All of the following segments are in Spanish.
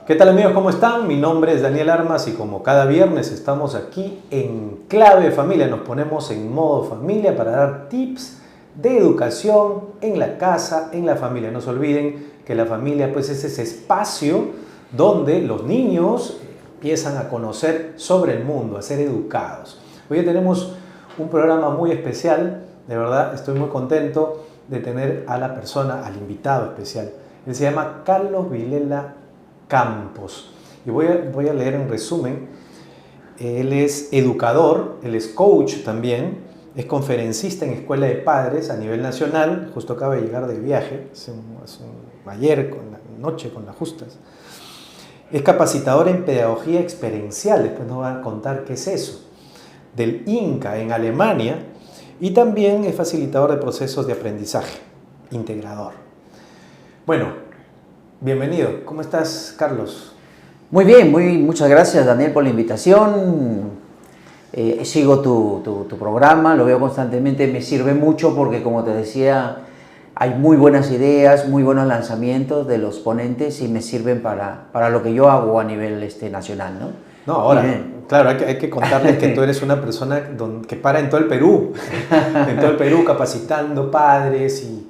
¿Qué tal amigos? ¿Cómo están? Mi nombre es Daniel Armas y como cada viernes estamos aquí en Clave Familia. Nos ponemos en modo familia para dar tips de educación en la casa, en la familia. No se olviden que la familia pues es ese espacio donde los niños empiezan a conocer sobre el mundo, a ser educados. Hoy tenemos un programa muy especial, de verdad estoy muy contento de tener a la persona, al invitado especial. Él se llama Carlos Vilela Campos. Y voy a leer en resumen. Él es educador, él es coach también, es conferencista en escuela de padres a nivel nacional, justo acaba de llegar de viaje, ayer con la noche con las justas. Es capacitador en pedagogía experiencial, después nos va a contar qué es eso, del INCA en Alemania, y también es facilitador de procesos de aprendizaje, integrador. Bueno, bienvenido. ¿Cómo estás, Carlos? Muy bien, muchas gracias, Daniel, por la invitación. Sigo tu programa, lo veo constantemente, me sirve mucho porque, como te decía, hay muy buenas ideas, muy buenos lanzamientos de los ponentes y me sirven para lo que yo hago a nivel nacional, ¿no? No, ahora, claro, hay que contarles que tú eres una persona que para en todo el Perú, en todo el Perú capacitando padres y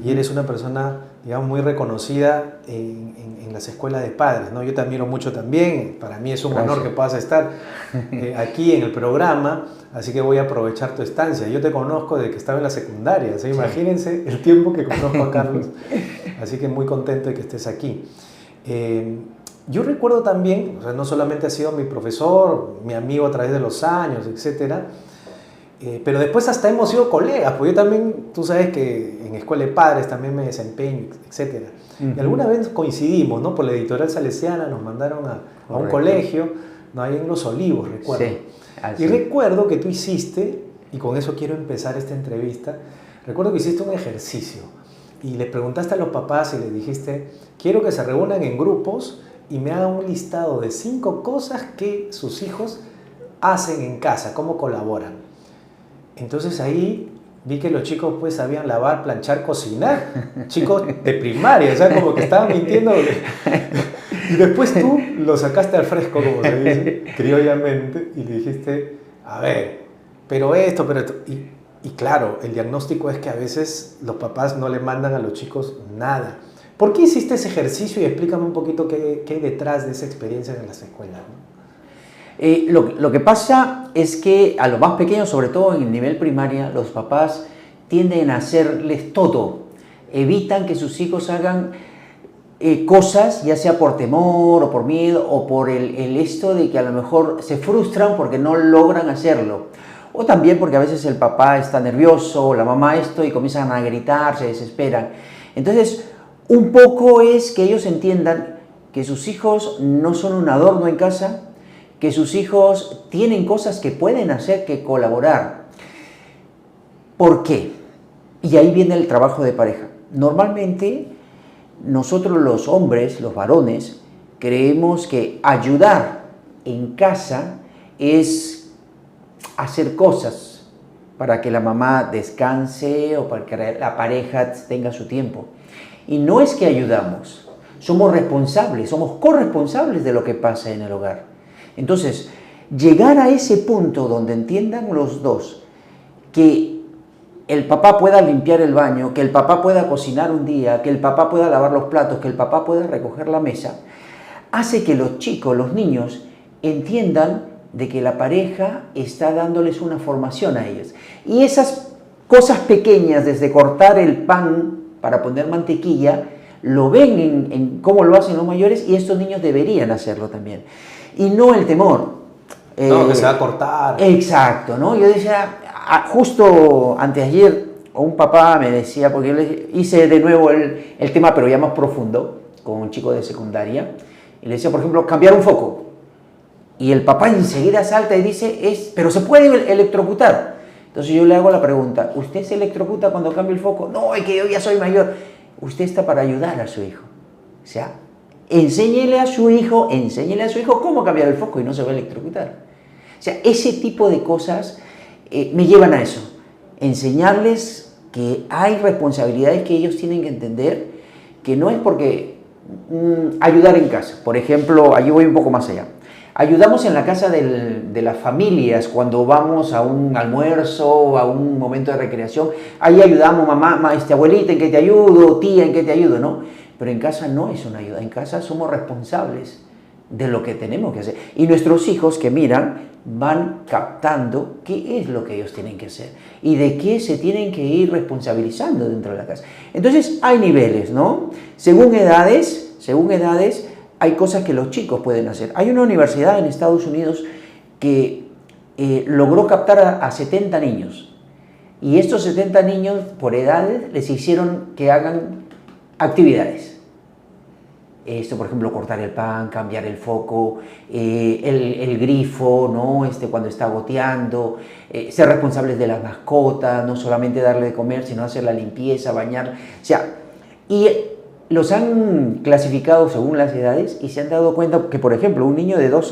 eres una persona, digamos, muy reconocida en las escuelas de padres, ¿no? Yo te admiro mucho también, para mí es un honor que puedas estar aquí en el programa, así que voy a aprovechar tu estancia. Yo te conozco desde que estaba en la secundaria, ¿sí? Imagínense el tiempo que conozco a Carlos, así que muy contento de que estés aquí. Yo recuerdo también, o sea, no solamente ha sido mi profesor, mi amigo a través de los años, etcétera, pero después hasta hemos sido colegas, porque yo también, tú sabes que en escuela de padres también me desempeño, etcétera. Y alguna vez coincidimos, ¿no? Por la editorial salesiana nos mandaron a un colegio, ¿no? Ahí en Los Olivos, recuerdo. Sí, y recuerdo que tú hiciste, y con eso quiero empezar esta entrevista, recuerdo que hiciste un ejercicio y le preguntaste a los papás y les dijiste, quiero que se reúnan en grupos y me hagan un listado de 5 cosas que sus hijos hacen en casa, cómo colaboran. Entonces ahí vi que los chicos pues sabían lavar, planchar, cocinar, chicos de primaria, o sea, como que estaban mintiendo. Y después tú lo sacaste al fresco, como se dice, criollamente, y le dijiste, a ver, pero esto. Y claro, el diagnóstico es que a veces los papás no le mandan a los chicos nada. ¿Por qué hiciste ese ejercicio? Y explícame un poquito qué hay detrás de esa experiencia en las escuelas, ¿no? Lo que pasa es que a los más pequeños, sobre todo en el nivel primaria, los papás tienden a hacerles todo. Evitan que sus hijos hagan cosas, ya sea por temor o por miedo o por el esto de que a lo mejor se frustran porque no logran hacerlo. O también porque a veces el papá está nervioso o la mamá esto y comienzan a gritar, se desesperan. Entonces, un poco es que ellos entiendan que sus hijos no son un adorno en casa, que sus hijos tienen cosas que pueden hacer, que colaborar. ¿Por qué? Y ahí viene el trabajo de pareja. Normalmente, nosotros los hombres, los varones, creemos que ayudar en casa es hacer cosas para que la mamá descanse o para que la pareja tenga su tiempo. Y no es que ayudamos, somos responsables, somos corresponsables de lo que pasa en el hogar. Entonces, llegar a ese punto donde entiendan los dos que el papá pueda limpiar el baño, que el papá pueda cocinar un día, que el papá pueda lavar los platos, que el papá pueda recoger la mesa, hace que los chicos, los niños, entiendan de que la pareja está dándoles una formación a ellos. Y esas cosas pequeñas, desde cortar el pan para poner mantequilla, lo ven en cómo lo hacen los mayores y estos niños deberían hacerlo también. Y no el temor. No, que se va a cortar. Exacto, ¿no? Yo decía, justo anteayer, un papá me decía, porque yo hice de nuevo el tema, pero ya más profundo, con un chico de secundaria, y le decía, por ejemplo, cambiar un foco. Y el papá enseguida salta y dice, pero se puede electrocutar. Entonces yo le hago la pregunta, ¿usted se electrocuta cuando cambia el foco? No, es que yo ya soy mayor. Usted está para ayudar a su hijo. O sea, enséñele a su hijo cómo cambiar el foco y no se va a electrocutar. O sea, ese tipo de cosas me llevan a eso. Enseñarles que hay responsabilidades que ellos tienen que entender, que no es porque ayudar en casa. Por ejemplo, allí voy un poco más allá. Ayudamos en la casa de las familias cuando vamos a un almuerzo o a un momento de recreación. Ahí ayudamos, mamá, abuelita, ¿en qué te ayudo? Tía, ¿en qué te ayudo? ¿No? Pero en casa no es una ayuda. En casa somos responsables de lo que tenemos que hacer. Y nuestros hijos que miran van captando qué es lo que ellos tienen que hacer y de qué se tienen que ir responsabilizando dentro de la casa. Entonces hay niveles, ¿no? Según edades, hay cosas que los chicos pueden hacer. Hay una universidad en Estados Unidos que logró captar a 70 niños. Y estos 70 niños, por edades, les hicieron que hagan actividades. Esto, por ejemplo, cortar el pan, cambiar el foco, el grifo, ¿no? Cuando está goteando, ser responsables de las mascotas, no solamente darle de comer, sino hacer la limpieza, bañar. O sea, y los han clasificado según las edades y se han dado cuenta que, por ejemplo, un niño de 2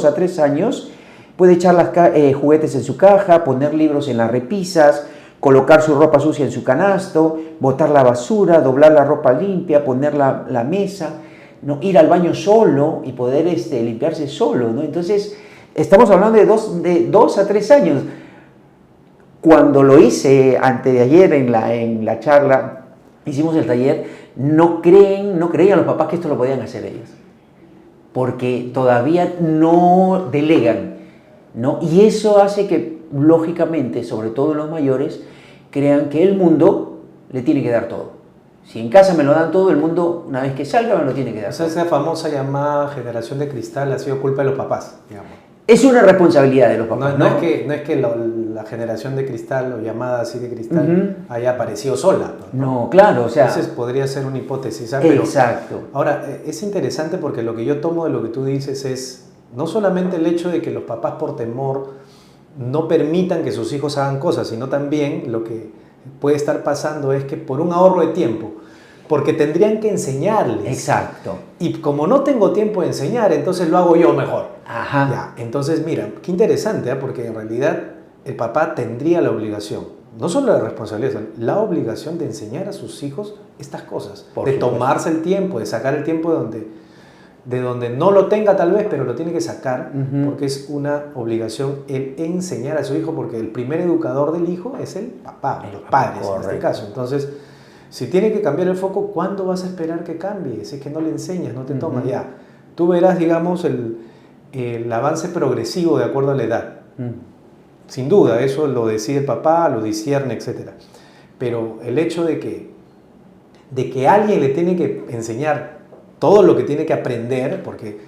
a 3 años puede echar juguetes en su caja, poner libros en las repisas, colocar su ropa sucia en su canasto, botar la basura, doblar la ropa limpia, poner la mesa, ¿no? Ir al baño solo y poder limpiarse solo, ¿no? Entonces, estamos hablando de 2 a 3 años. Cuando lo hice antes de ayer en la charla, hicimos el taller, no creían los papás que esto lo podían hacer ellos, porque todavía no delegan, ¿no? Y eso hace que, lógicamente, sobre todo los mayores, crean que el mundo le tiene que dar todo. Si en casa me lo dan todo, el mundo, una vez que salga, me lo tiene que dar todo. Esa famosa llamada generación de cristal ha sido culpa de los papás, digamos. Es una responsabilidad de los papás, ¿no? No es que la generación de cristal, o llamada así de cristal, haya aparecido sola. No, claro, o sea... Entonces podría ser una hipótesis, ¿sabes? Exacto. Pero, ahora, es interesante porque lo que yo tomo de lo que tú dices es no solamente el hecho de que los papás por temor no permitan que sus hijos hagan cosas, sino también lo que puede estar pasando es que por un ahorro de tiempo, porque tendrían que enseñarles. Exacto. Y como no tengo tiempo de enseñar, entonces lo hago yo mejor. Ajá. Ya, entonces mira, qué interesante, ¿eh? Porque en realidad el papá tendría la obligación, no solo la responsabilidad, la obligación de enseñar a sus hijos estas cosas, de tomarse el tiempo, de sacar el tiempo de donde no lo tenga tal vez, pero lo tiene que sacar, porque es una obligación el enseñar a su hijo, porque el primer educador del hijo es el papá, los padres en este caso. Entonces, si tiene que cambiar el foco, ¿cuándo vas a esperar que cambie? Si es que no le enseñas, no te tomas ya. Tú verás, digamos, el avance progresivo de acuerdo a la edad. Sin duda, eso lo decide el papá, lo discierne, etc. Pero el hecho de que alguien le tiene que enseñar todo lo que tiene que aprender, porque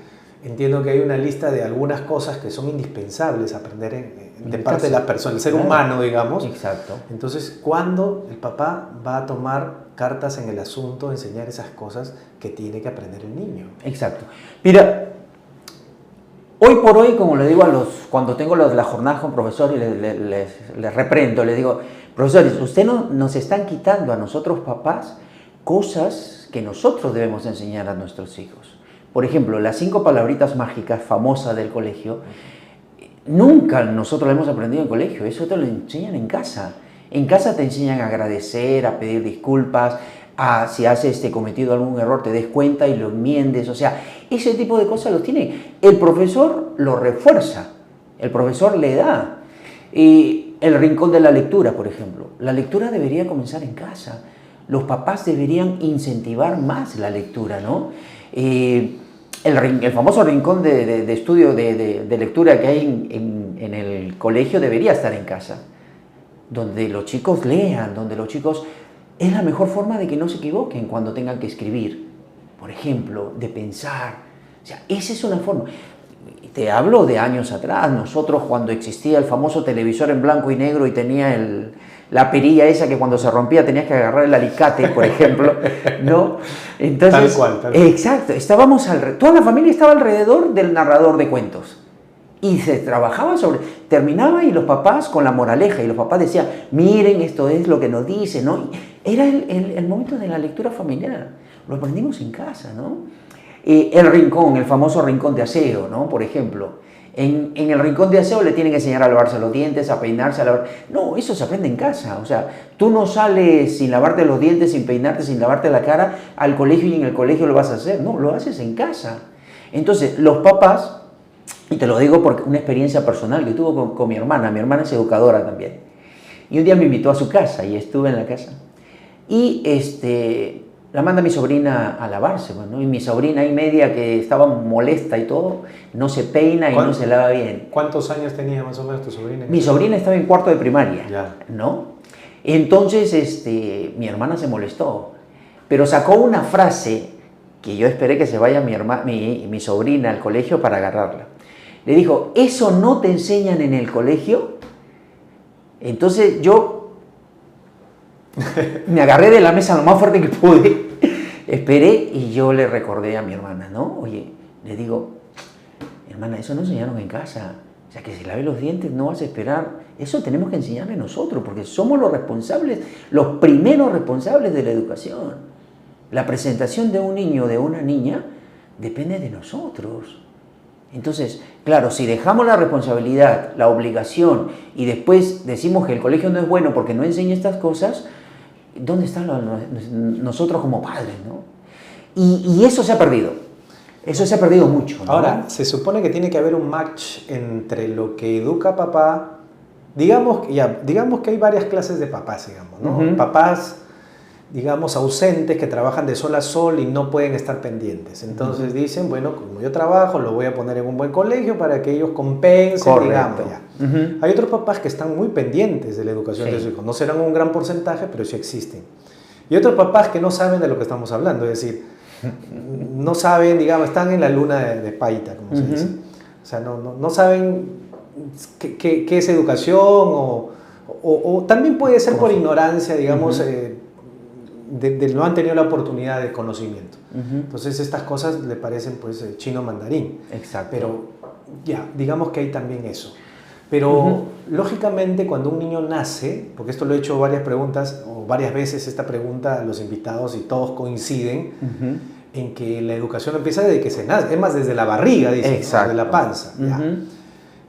entiendo que hay una lista de algunas cosas que son indispensables aprender de parte de la persona, el ser humano, digamos. Exacto. Entonces, ¿cuándo el papá va a tomar cartas en el asunto, enseñar esas cosas que tiene que aprender el niño? Exacto. Mira, hoy por hoy, como le digo cuando tengo las jornadas con profesores, les reprendo, les digo, profesores, ustedes nos están quitando a nosotros papás cosas que nosotros debemos enseñar a nuestros hijos. Por ejemplo, las 5 palabritas mágicas famosas del colegio, nunca nosotros lo hemos aprendido en el colegio, eso te lo enseñan en casa. En casa te enseñan a agradecer, a pedir disculpas, a si has cometido algún error te des cuenta y lo enmiendes, o sea, ese tipo de cosas los tiene. El profesor lo refuerza, el profesor le da. Y el rincón de la lectura, por ejemplo, la lectura debería comenzar en casa. Los papás deberían incentivar más la lectura, ¿no? El famoso rincón de estudio de lectura que hay en el colegio debería estar en casa, donde los chicos lean, donde los chicos... Es la mejor forma de que no se equivoquen cuando tengan que escribir, por ejemplo, de pensar. O sea, esa es una forma. Te hablo de años atrás, nosotros cuando existía el famoso televisor en blanco y negro y tenía la perilla esa que cuando se rompía tenías que agarrar el alicate, por ejemplo, ¿no? Entonces, tal cual. Exacto, toda la familia estaba alrededor del narrador de cuentos y se trabajaba terminaba y los papás con la moraleja y los papás decían, miren, esto es lo que nos dice, ¿no? Era el momento de la lectura familiar, lo aprendimos en casa, ¿no? El rincón, el famoso rincón de acero, ¿no? Por ejemplo, En el rincón de aseo le tienen que enseñar a lavarse los dientes, a peinarse, a lavar... No, eso se aprende en casa. O sea, tú no sales sin lavarte los dientes, sin peinarte, sin lavarte la cara al colegio y en el colegio lo vas a hacer. No, lo haces en casa. Entonces, los papás, y te lo digo porque una experiencia personal que tuve con mi hermana es educadora también. Y un día me invitó a su casa y estuve en la casa. Y la manda mi sobrina a lavarse, ¿no? Y mi sobrina ahí media que estaba molesta y todo, no se peina y no se lava bien. ¿Cuántos años tenía más o menos tu sobrina? Mi sobrina estaba en cuarto de primaria, ya, ¿no? Entonces mi hermana se molestó, pero sacó una frase que yo esperé que se vaya mi sobrina al colegio para agarrarla. Le dijo, ¿eso no te enseñan en el colegio? Entonces yo me agarré de la mesa lo más fuerte que pude, esperé y yo le recordé a mi hermana, ¿no? Oye, le digo, hermana, eso no enseñaron en casa. O sea, que se lave los dientes, no vas a esperar. Eso tenemos que enseñarle nosotros, porque somos los responsables, los primeros responsables de la educación. La presentación de un niño o de una niña depende de nosotros. Entonces, claro, si dejamos la responsabilidad, la obligación, y después decimos que el colegio no es bueno porque no enseña estas cosas, ¿dónde están nosotros como padres, ¿no? Y eso se ha perdido. Eso se ha perdido mucho, ¿no? Ahora, se supone que tiene que haber un match entre lo que educa papá. Digamos que hay varias clases de papás, digamos, ¿no? Papás, digamos, ausentes que trabajan de sol a sol y no pueden estar pendientes. Entonces dicen, bueno, como yo trabajo, lo voy a poner en un buen colegio para que ellos compensen, digamos, ya. Hay otros papás que están muy pendientes de la educación de sus hijos. No serán un gran porcentaje, pero sí existen. Y otros papás que no saben de lo que estamos hablando, es decir, no saben, digamos, están en la luna de paita, como se dice. O sea, no saben qué es educación o también puede ser por ignorancia, digamos, no han tenido la oportunidad de conocimiento. Entonces estas cosas le parecen pues chino mandarín. Exacto. Pero ya, digamos que hay también eso. Pero lógicamente cuando un niño nace, porque esto lo he hecho varias preguntas o varias veces esta pregunta a los invitados y todos coinciden en que la educación empieza desde que se nace, es más desde la barriga, dicen, desde la panza. Ya.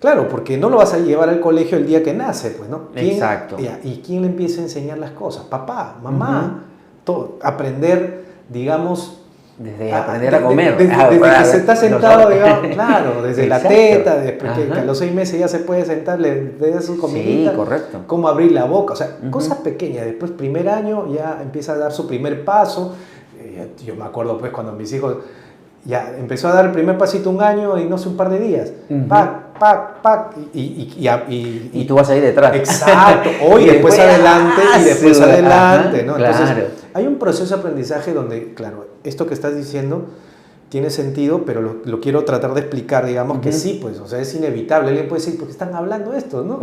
Claro, porque no lo vas a llevar al colegio el día que nace, pues, ¿no? Exacto. ¿Y quién le empieza a enseñar las cosas? Papá, mamá, todo, aprender, digamos... Desde aprender a comer. Desde que se está sentado, digamos, claro, desde la teta, después que a los 6 meses ya se puede sentar, le da su comidita. Sí, correcto. Cómo abrir la boca, o sea, cosas pequeñas. Después, primer año, ya empieza a dar su primer paso. Yo me acuerdo, pues, cuando mis hijos... Ya empezó a dar el primer pasito un año y no sé, un par de días. Pac, pac, pac. Y tú vas ahí detrás. Exacto. Hoy después adelante y después adelante, ¿no? Claro. Entonces, hay un proceso de aprendizaje donde, claro, esto que estás diciendo tiene sentido, pero lo quiero tratar de explicar, digamos que sí, pues, o sea, es inevitable. Alguien puede decir, ¿por qué están hablando esto, no?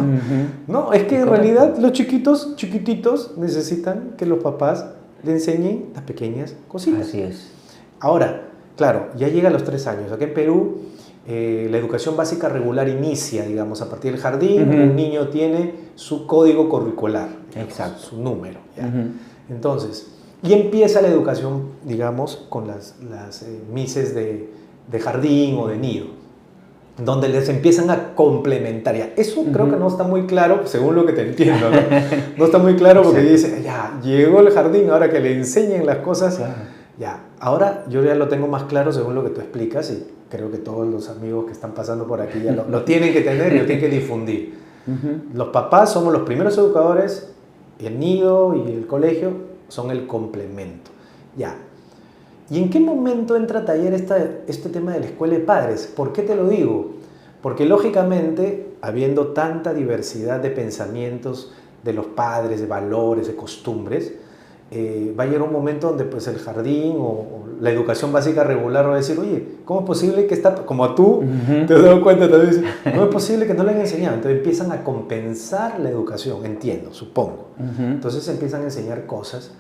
No, es que en realidad los chiquititos, necesitan que los papás le enseñen las pequeñas cositas. Así es. Ahora, claro, ya llega a los 3 años. Aquí en Perú, la educación básica regular inicia, digamos, a partir del jardín. Un niño tiene su código curricular, digamos, exacto, su número. ¿Ya? Entonces, y empieza la educación, digamos, con las mises de jardín o de nido, donde les empiezan a complementar. Ya. Eso creo que no está muy claro, según lo que te entiendo, ¿no? No está muy claro porque dice, ya, llegó el jardín, ahora que le enseñen las cosas... Claro. Ya, ahora yo ya lo tengo más claro según lo que tú explicas y creo que todos los amigos que están pasando por aquí ya lo tienen que tener y lo tienen que difundir. Los papás somos los primeros educadores y el nido y el colegio son el complemento. Ya. ¿Y en qué momento entra a taller este tema de la escuela de padres? ¿Por qué te lo digo? Porque lógicamente, habiendo tanta diversidad de pensamientos de los padres, de valores, de costumbres, va a llegar un momento donde pues el jardín o la educación básica regular va a decir, oye, ¿cómo es posible que como tú te has dado cuenta también? ¿Cómo es posible que no le han enseñado? Entonces empiezan a compensar la educación, entiendo, supongo. Entonces empiezan a enseñar cosas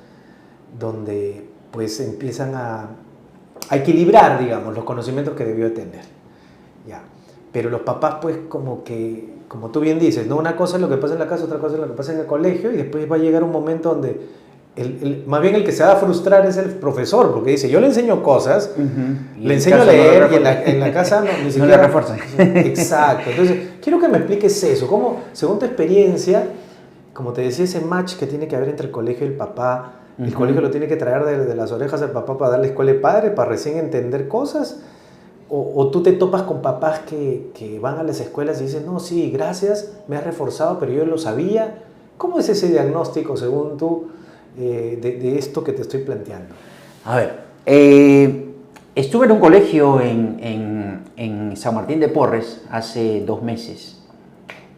donde pues empiezan a equilibrar, digamos, los conocimientos que debió tener. Ya. Pero los papás pues como tú bien dices, ¿no? Una cosa es lo que pasa en la casa, otra cosa es lo que pasa en el colegio y después va a llegar un momento donde más bien el que se va a frustrar es el profesor, porque dice, yo le enseño cosas, le en enseño a casa no leer lo y en la casa ni no siquiera... le refuerzan. Exacto. Entonces, quiero que me expliques eso. ¿Cómo, según tu experiencia, como te decía, ese match que tiene que haber entre el colegio y el papá, el colegio lo tiene que traer de las orejas al papá para darle escuela de padre, para recién entender cosas? O tú te topas con papás que van a las escuelas y dicen, no, sí, gracias, me has reforzado, pero yo lo sabía. ¿Cómo es ese diagnóstico, según tú, de esto que te estoy planteando? A ver, estuve en un colegio en San Martín de Porres hace 2 meses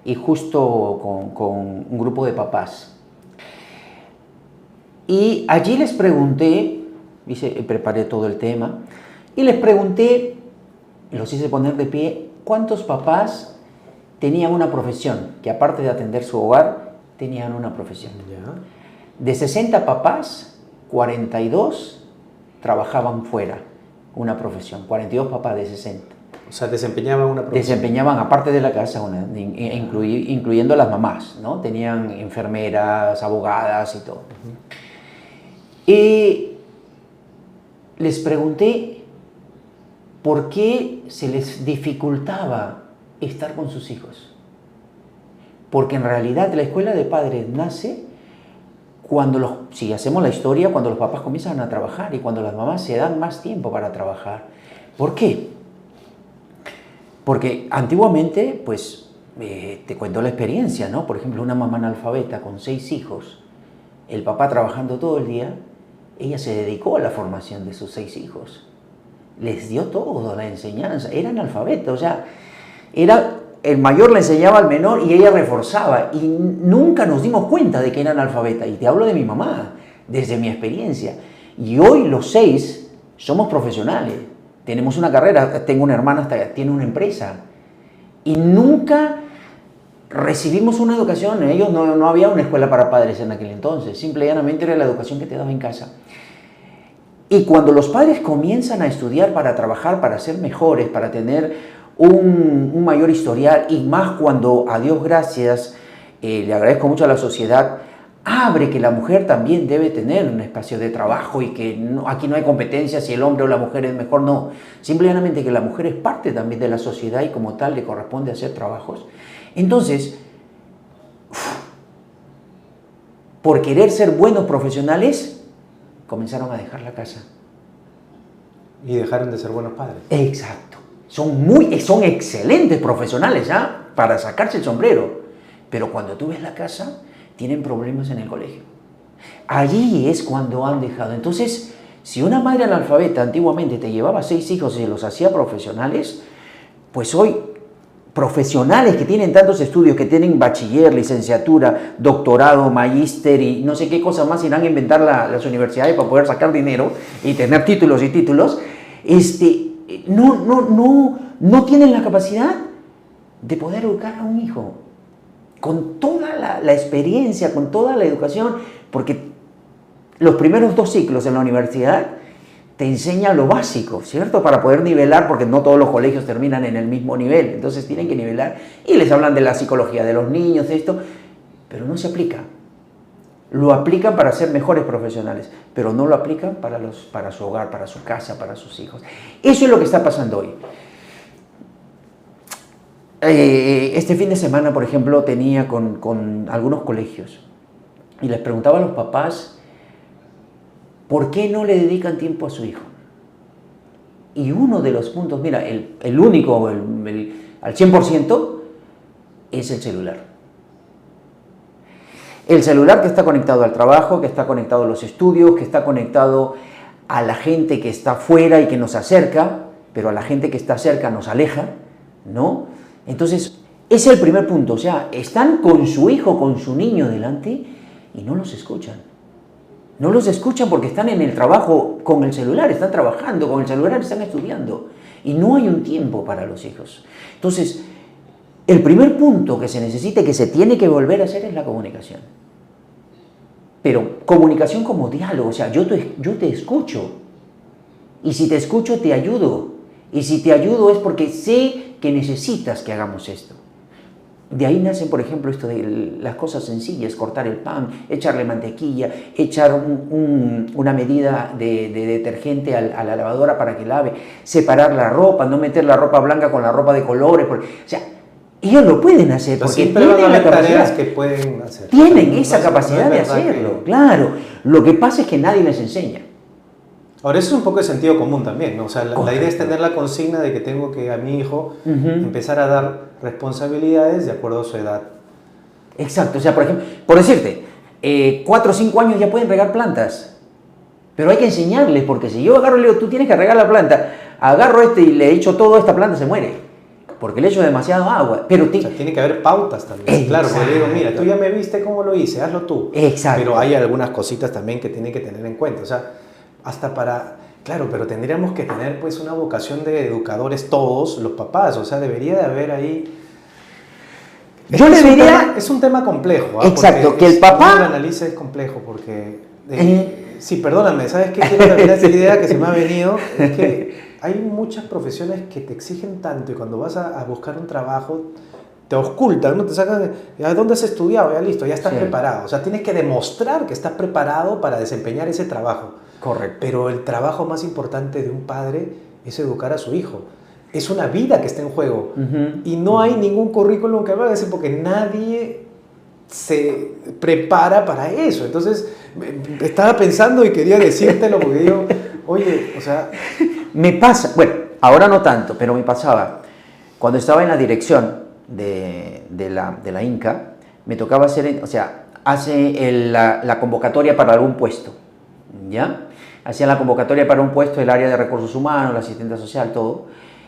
y justo con un grupo de papás. Y allí les pregunté, preparé todo el tema, y les pregunté, los hice poner de pie, ¿cuántos papás tenían una profesión? Que aparte de atender su hogar, tenían una profesión. Ya. De 60 papás, 42 trabajaban fuera, una profesión. 42 papás de 60. O sea, desempeñaban una profesión. Desempeñaban, aparte de la casa, incluyendo las mamás, ¿no? Tenían enfermeras, abogadas y todo. Y les pregunté por qué se les dificultaba estar con sus hijos. Porque en realidad la escuela de padres nace cuando si hacemos la historia, cuando los papás comienzan a trabajar y cuando las mamás se dan más tiempo para trabajar. ¿Por qué? Porque antiguamente, pues, te cuento la experiencia, ¿no? Por ejemplo, una mamá analfabeta con 6 hijos, el papá trabajando todo el día, ella se dedicó a la formación de sus 6 hijos. Les dio todo, la enseñanza. Era analfabeta, o sea, el mayor le enseñaba al menor y ella reforzaba. Y nunca nos dimos cuenta de que era analfabeta. Y te hablo de mi mamá, desde mi experiencia. Y hoy los 6 somos profesionales. Tenemos una carrera, tengo una hermana que tiene una empresa. Y nunca recibimos una educación. Ellos no había una escuela para padres en aquel entonces. Simple y llanamente era la educación que te daba en casa. Y cuando los padres comienzan a estudiar para trabajar, para ser mejores, para tener un mayor historial, y más cuando, a Dios gracias, le agradezco mucho a la sociedad, abre que la mujer también debe tener un espacio de trabajo y que aquí no hay competencia si el hombre o la mujer es mejor, no. Simplemente que la mujer es parte también de la sociedad y como tal le corresponde hacer trabajos. Entonces, por querer ser buenos profesionales, comenzaron a dejar la casa. Y dejaron de ser buenos padres. Exacto. Son excelentes profesionales, ¿ah? Para sacarse el sombrero. Pero cuando tú ves la casa, tienen problemas en el colegio. Allí es cuando han dejado. Entonces, si una madre analfabeta antiguamente te llevaba 6 hijos y los hacía profesionales, pues hoy profesionales que tienen tantos estudios, que tienen bachiller, licenciatura, doctorado, magíster y no sé qué cosas más irán a inventar las universidades para poder sacar dinero y tener títulos y títulos, no tienen la capacidad de poder educar a un hijo con toda la experiencia, con toda la educación, porque los primeros 2 ciclos en la universidad te enseñan lo básico, ¿cierto? Para poder nivelar, porque no todos los colegios terminan en el mismo nivel, entonces tienen que nivelar y les hablan de la psicología de los niños, de esto, pero no se aplica. Lo aplican para ser mejores profesionales, pero no lo aplican para su hogar, para su casa, para sus hijos. Eso es lo que está pasando hoy. Este fin de semana, por ejemplo, tenía con algunos colegios y les preguntaba a los papás ¿por qué no le dedican tiempo a su hijo? Y uno de los puntos, mira, el único, al 100%, es el celular. El celular que está conectado al trabajo, que está conectado a los estudios, que está conectado a la gente que está fuera y que nos acerca, pero a la gente que está cerca nos aleja, ¿no? Entonces, ese es el primer punto. O sea, están con su hijo, con su niño delante y no los escuchan. No los escuchan porque están en el trabajo con el celular, están trabajando con el celular, están estudiando. Y no hay un tiempo para los hijos. Entonces, el primer punto que se necesita y que se tiene que volver a hacer es la comunicación. Pero comunicación como diálogo, o sea, yo te escucho. Y si te escucho, te ayudo. Y si te ayudo es porque sé que necesitas que hagamos esto. De ahí nacen, por ejemplo, esto de las cosas sencillas, cortar el pan, echarle mantequilla, echar una medida de detergente a la lavadora para que lave, separar la ropa, no meter la ropa blanca con la ropa de colores. O sea, ellos lo pueden hacer porque tienen la tareas que pueden hacer. Tienen esa capacidad de hacerlo, claro. Lo que pasa es que nadie les enseña. Ahora, eso es un poco de sentido común también, ¿no? O sea, la idea es tener la consigna de que tengo que a mi hijo empezar a dar responsabilidades de acuerdo a su edad. Exacto, o sea, por ejemplo, por decirte, 4 o 5 años ya pueden regar plantas, pero hay que enseñarles, porque si yo agarro y le digo, tú tienes que regar la planta, agarro y le echo todo, esta planta se muere, porque le echo demasiado agua. Pero o sea, tiene que haber pautas también. Claro, porque le digo, mira, tú ya me viste cómo lo hice, hazlo tú. Exacto. Pero hay algunas cositas también que tienen que tener en cuenta, o sea, hasta para... Claro, pero tendríamos que tener pues una vocación de educadores todos, los papás, o sea, debería de haber ahí... Yo le diría... Es un tema complejo. Exacto, que el papá... Lo analice es complejo porque... sí, perdóname, ¿sabes qué? Quiero terminar esta idea que se me ha venido. Es que hay muchas profesiones que te exigen tanto y cuando vas a buscar un trabajo te ocultan, ¿no? Te sacan, ¿dónde has estudiado? Ya listo, ya estás preparado. O sea, tienes que demostrar que estás preparado para desempeñar ese trabajo. Correcto. Pero el trabajo más importante de un padre es educar a su hijo. Es una vida que está en juego. Y no hay ningún currículum que valga eso porque nadie se prepara para eso. Entonces, estaba pensando y quería decírtelo porque digo, oye, o sea... Me pasa, bueno, ahora no tanto, pero me pasaba. Cuando estaba en la dirección de la Inca, me tocaba hacer, o sea, hace la convocatoria para algún puesto, ¿ya? Hacía la convocatoria para un puesto, el área de recursos humanos, la asistente social, todo.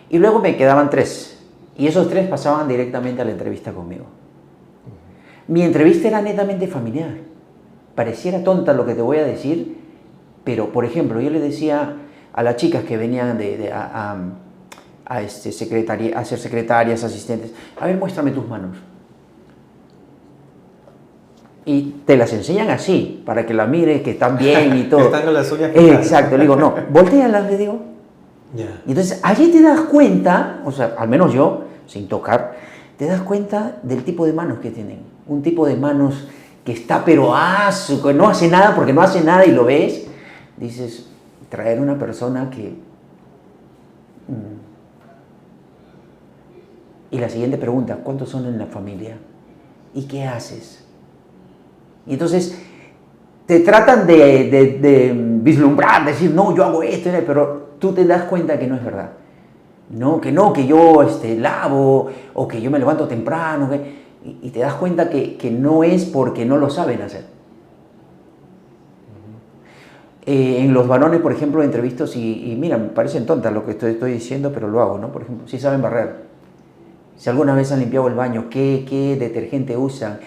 Y luego me quedaban 3. Y esos 3 pasaban directamente a la entrevista conmigo. Mi entrevista era netamente familiar. Pareciera tonta lo que te voy a decir, pero, por ejemplo, yo le decía a las chicas que venían a ser secretarias, asistentes, a ver, muéstrame tus manos. Y te las enseñan así, para que la mires, que están bien y todo. Que están con las uñas. Exacto, le digo, no, voltéalas, le digo. Yeah. Y entonces, allí te das cuenta, o sea, al menos yo, sin tocar, te das cuenta del tipo de manos que tienen. Un tipo de manos que está pero que no hace nada, porque no hace nada y lo ves, dices, traer una persona que... Y la siguiente pregunta, ¿cuántos son en la familia? ¿Y qué haces? Y entonces te tratan de vislumbrar, decir, no, yo hago esto, pero tú te das cuenta que no es verdad. No, que yo lavo, o que yo me levanto temprano, y te das cuenta que no es porque no lo saben hacer. En los varones, por ejemplo, entrevistas y mira, me parecen tontas lo que estoy diciendo, pero lo hago, ¿no? Por ejemplo, si saben barrer, si alguna vez han limpiado el baño, ¿qué detergente usan?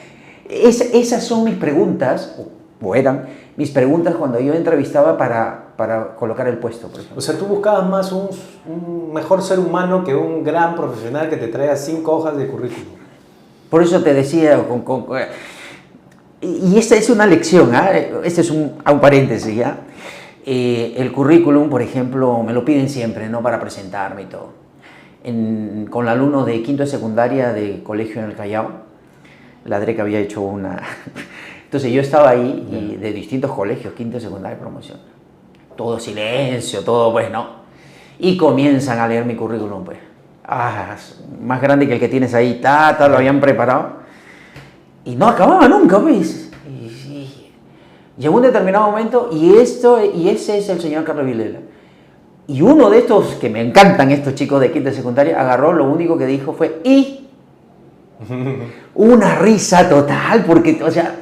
Esas son mis preguntas, o eran mis preguntas cuando yo entrevistaba para colocar el puesto, por ejemplo. O sea, tú buscabas más un mejor ser humano que un gran profesional que te traiga 5 hojas de currículum. Por eso te decía, y esta es una lección, este es un paréntesis, ¿ya? El currículum, por ejemplo, me lo piden siempre, ¿no? Para presentarme y todo. Con el alumno de quinto de secundaria de colegio en el Callao, la DREC había hecho una... Entonces yo estaba ahí, y de distintos colegios, quinto de secundaria, promoción. Todo silencio, todo pues, ¿no? Y comienzan a leer mi currículum, pues. Más grande que el que tienes ahí, lo habían preparado. Y no acababa nunca, pues. Llegó un determinado momento y ese es el señor Carlos Vilela. Y uno de estos, que me encantan estos chicos de quinta de secundaria, agarró, lo único que dijo fue ¡y! Una risa total, porque, o sea,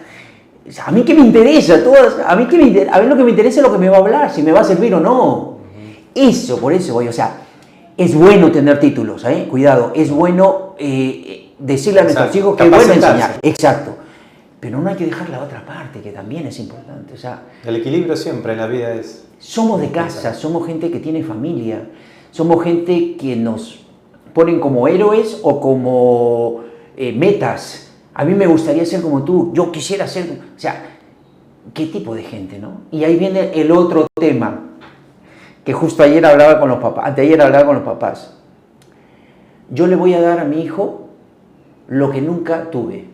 a mí qué me interesa, a ver lo que me interesa es lo que me va a hablar, si me va a servir o no. Eso, por eso voy, o sea, es bueno tener títulos, cuidado, es bueno decirle a nuestros hijos que es bueno enseñar. Exacto. Pero no hay que dejar la otra parte, que también es importante. O sea, el equilibrio siempre en la vida es... Somos de casa, somos gente que tiene familia, somos gente que nos ponen como héroes o como metas. A mí me gustaría ser como tú, yo quisiera ser... O sea, ¿qué tipo de gente, no? Y ahí viene el otro tema, que justo ayer hablaba con los papás, anteayer hablaba con los papás. Yo le voy a dar a mi hijo lo que nunca tuve.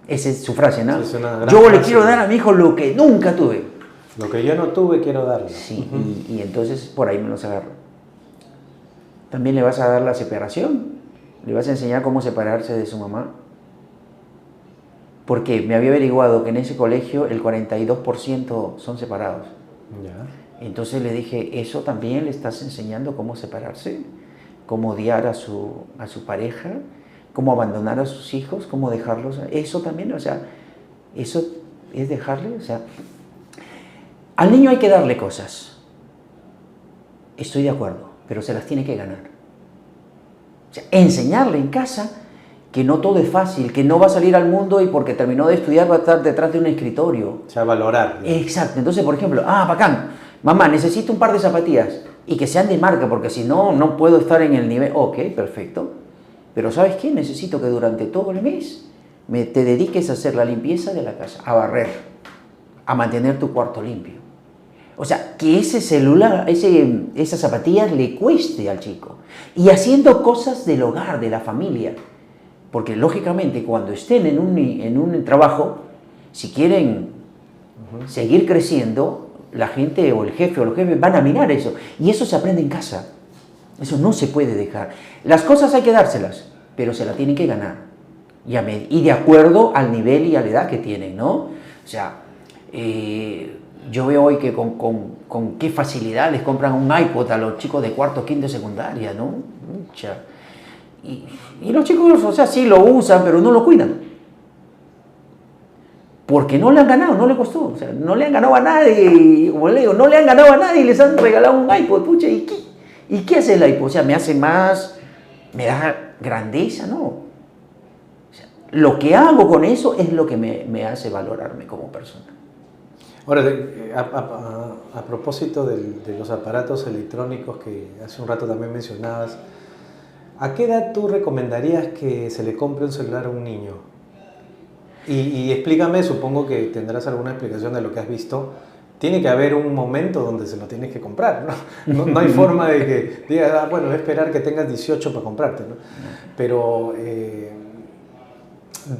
Esa es su frase, ¿no? Sí, es una gran Yo le frase. quiero dar a mi hijo lo que nunca tuve. Lo que yo no tuve, quiero darle. Sí, y entonces por ahí me los agarro. También le vas a dar la separación. Le vas a enseñar cómo separarse de su mamá. Porque me había averiguado que en ese colegio el 42% son separados. Ya. Entonces le dije, eso también le estás enseñando cómo separarse, cómo odiar a su pareja, cómo abandonar a sus hijos, cómo dejarlos. Eso también, o sea, eso es dejarle, o sea, al niño hay que darle cosas. Estoy de acuerdo, pero se las tiene que ganar. O sea, enseñarle en casa que no todo es fácil, que no va a salir al mundo y porque terminó de estudiar va a estar detrás de un escritorio. O sea, valorar. ¿No? Exacto. Entonces, por ejemplo, bacán, mamá, necesito un par de zapatillas y que sean de marca porque si no, no puedo estar en el nivel. Ok, perfecto. Pero ¿sabes qué? Necesito que durante todo el mes te dediques a hacer la limpieza de la casa, a barrer, a mantener tu cuarto limpio. O sea, que ese celular, esas zapatillas le cueste al chico. Y haciendo cosas del hogar, de la familia. Porque lógicamente cuando estén en un trabajo, si quieren seguir creciendo, la gente o el jefe o los jefes van a mirar eso. Y eso se aprende en casa. Eso no se puede dejar. Las cosas hay que dárselas, pero se las tienen que ganar. Y de acuerdo al nivel y a la edad que tienen, ¿no? O sea, yo veo hoy que con qué facilidad les compran un iPod a los chicos de cuarto, quinto, secundaria, ¿no? Mucha. Y los chicos, o sea, sí lo usan, pero no lo cuidan. Porque no le han ganado, no le costó. O sea, no le han ganado a nadie, como le digo, no le han ganado a nadie y les han regalado un iPod. Pucha, ¿y qué hace el iPod? O sea, me hace más, me da grandeza, ¿no? O sea, lo que hago con eso es lo que me hace valorarme como persona. Ahora, a propósito de los aparatos electrónicos que hace un rato también mencionabas, ¿a qué edad tú recomendarías que se le compre un celular a un niño? Y explícame, supongo que tendrás alguna explicación de lo que has visto. Tiene que haber un momento donde se lo tienes que comprar, ¿no? No hay forma de que digas, bueno, voy a esperar que tengas 18 para comprarte, ¿no? Pero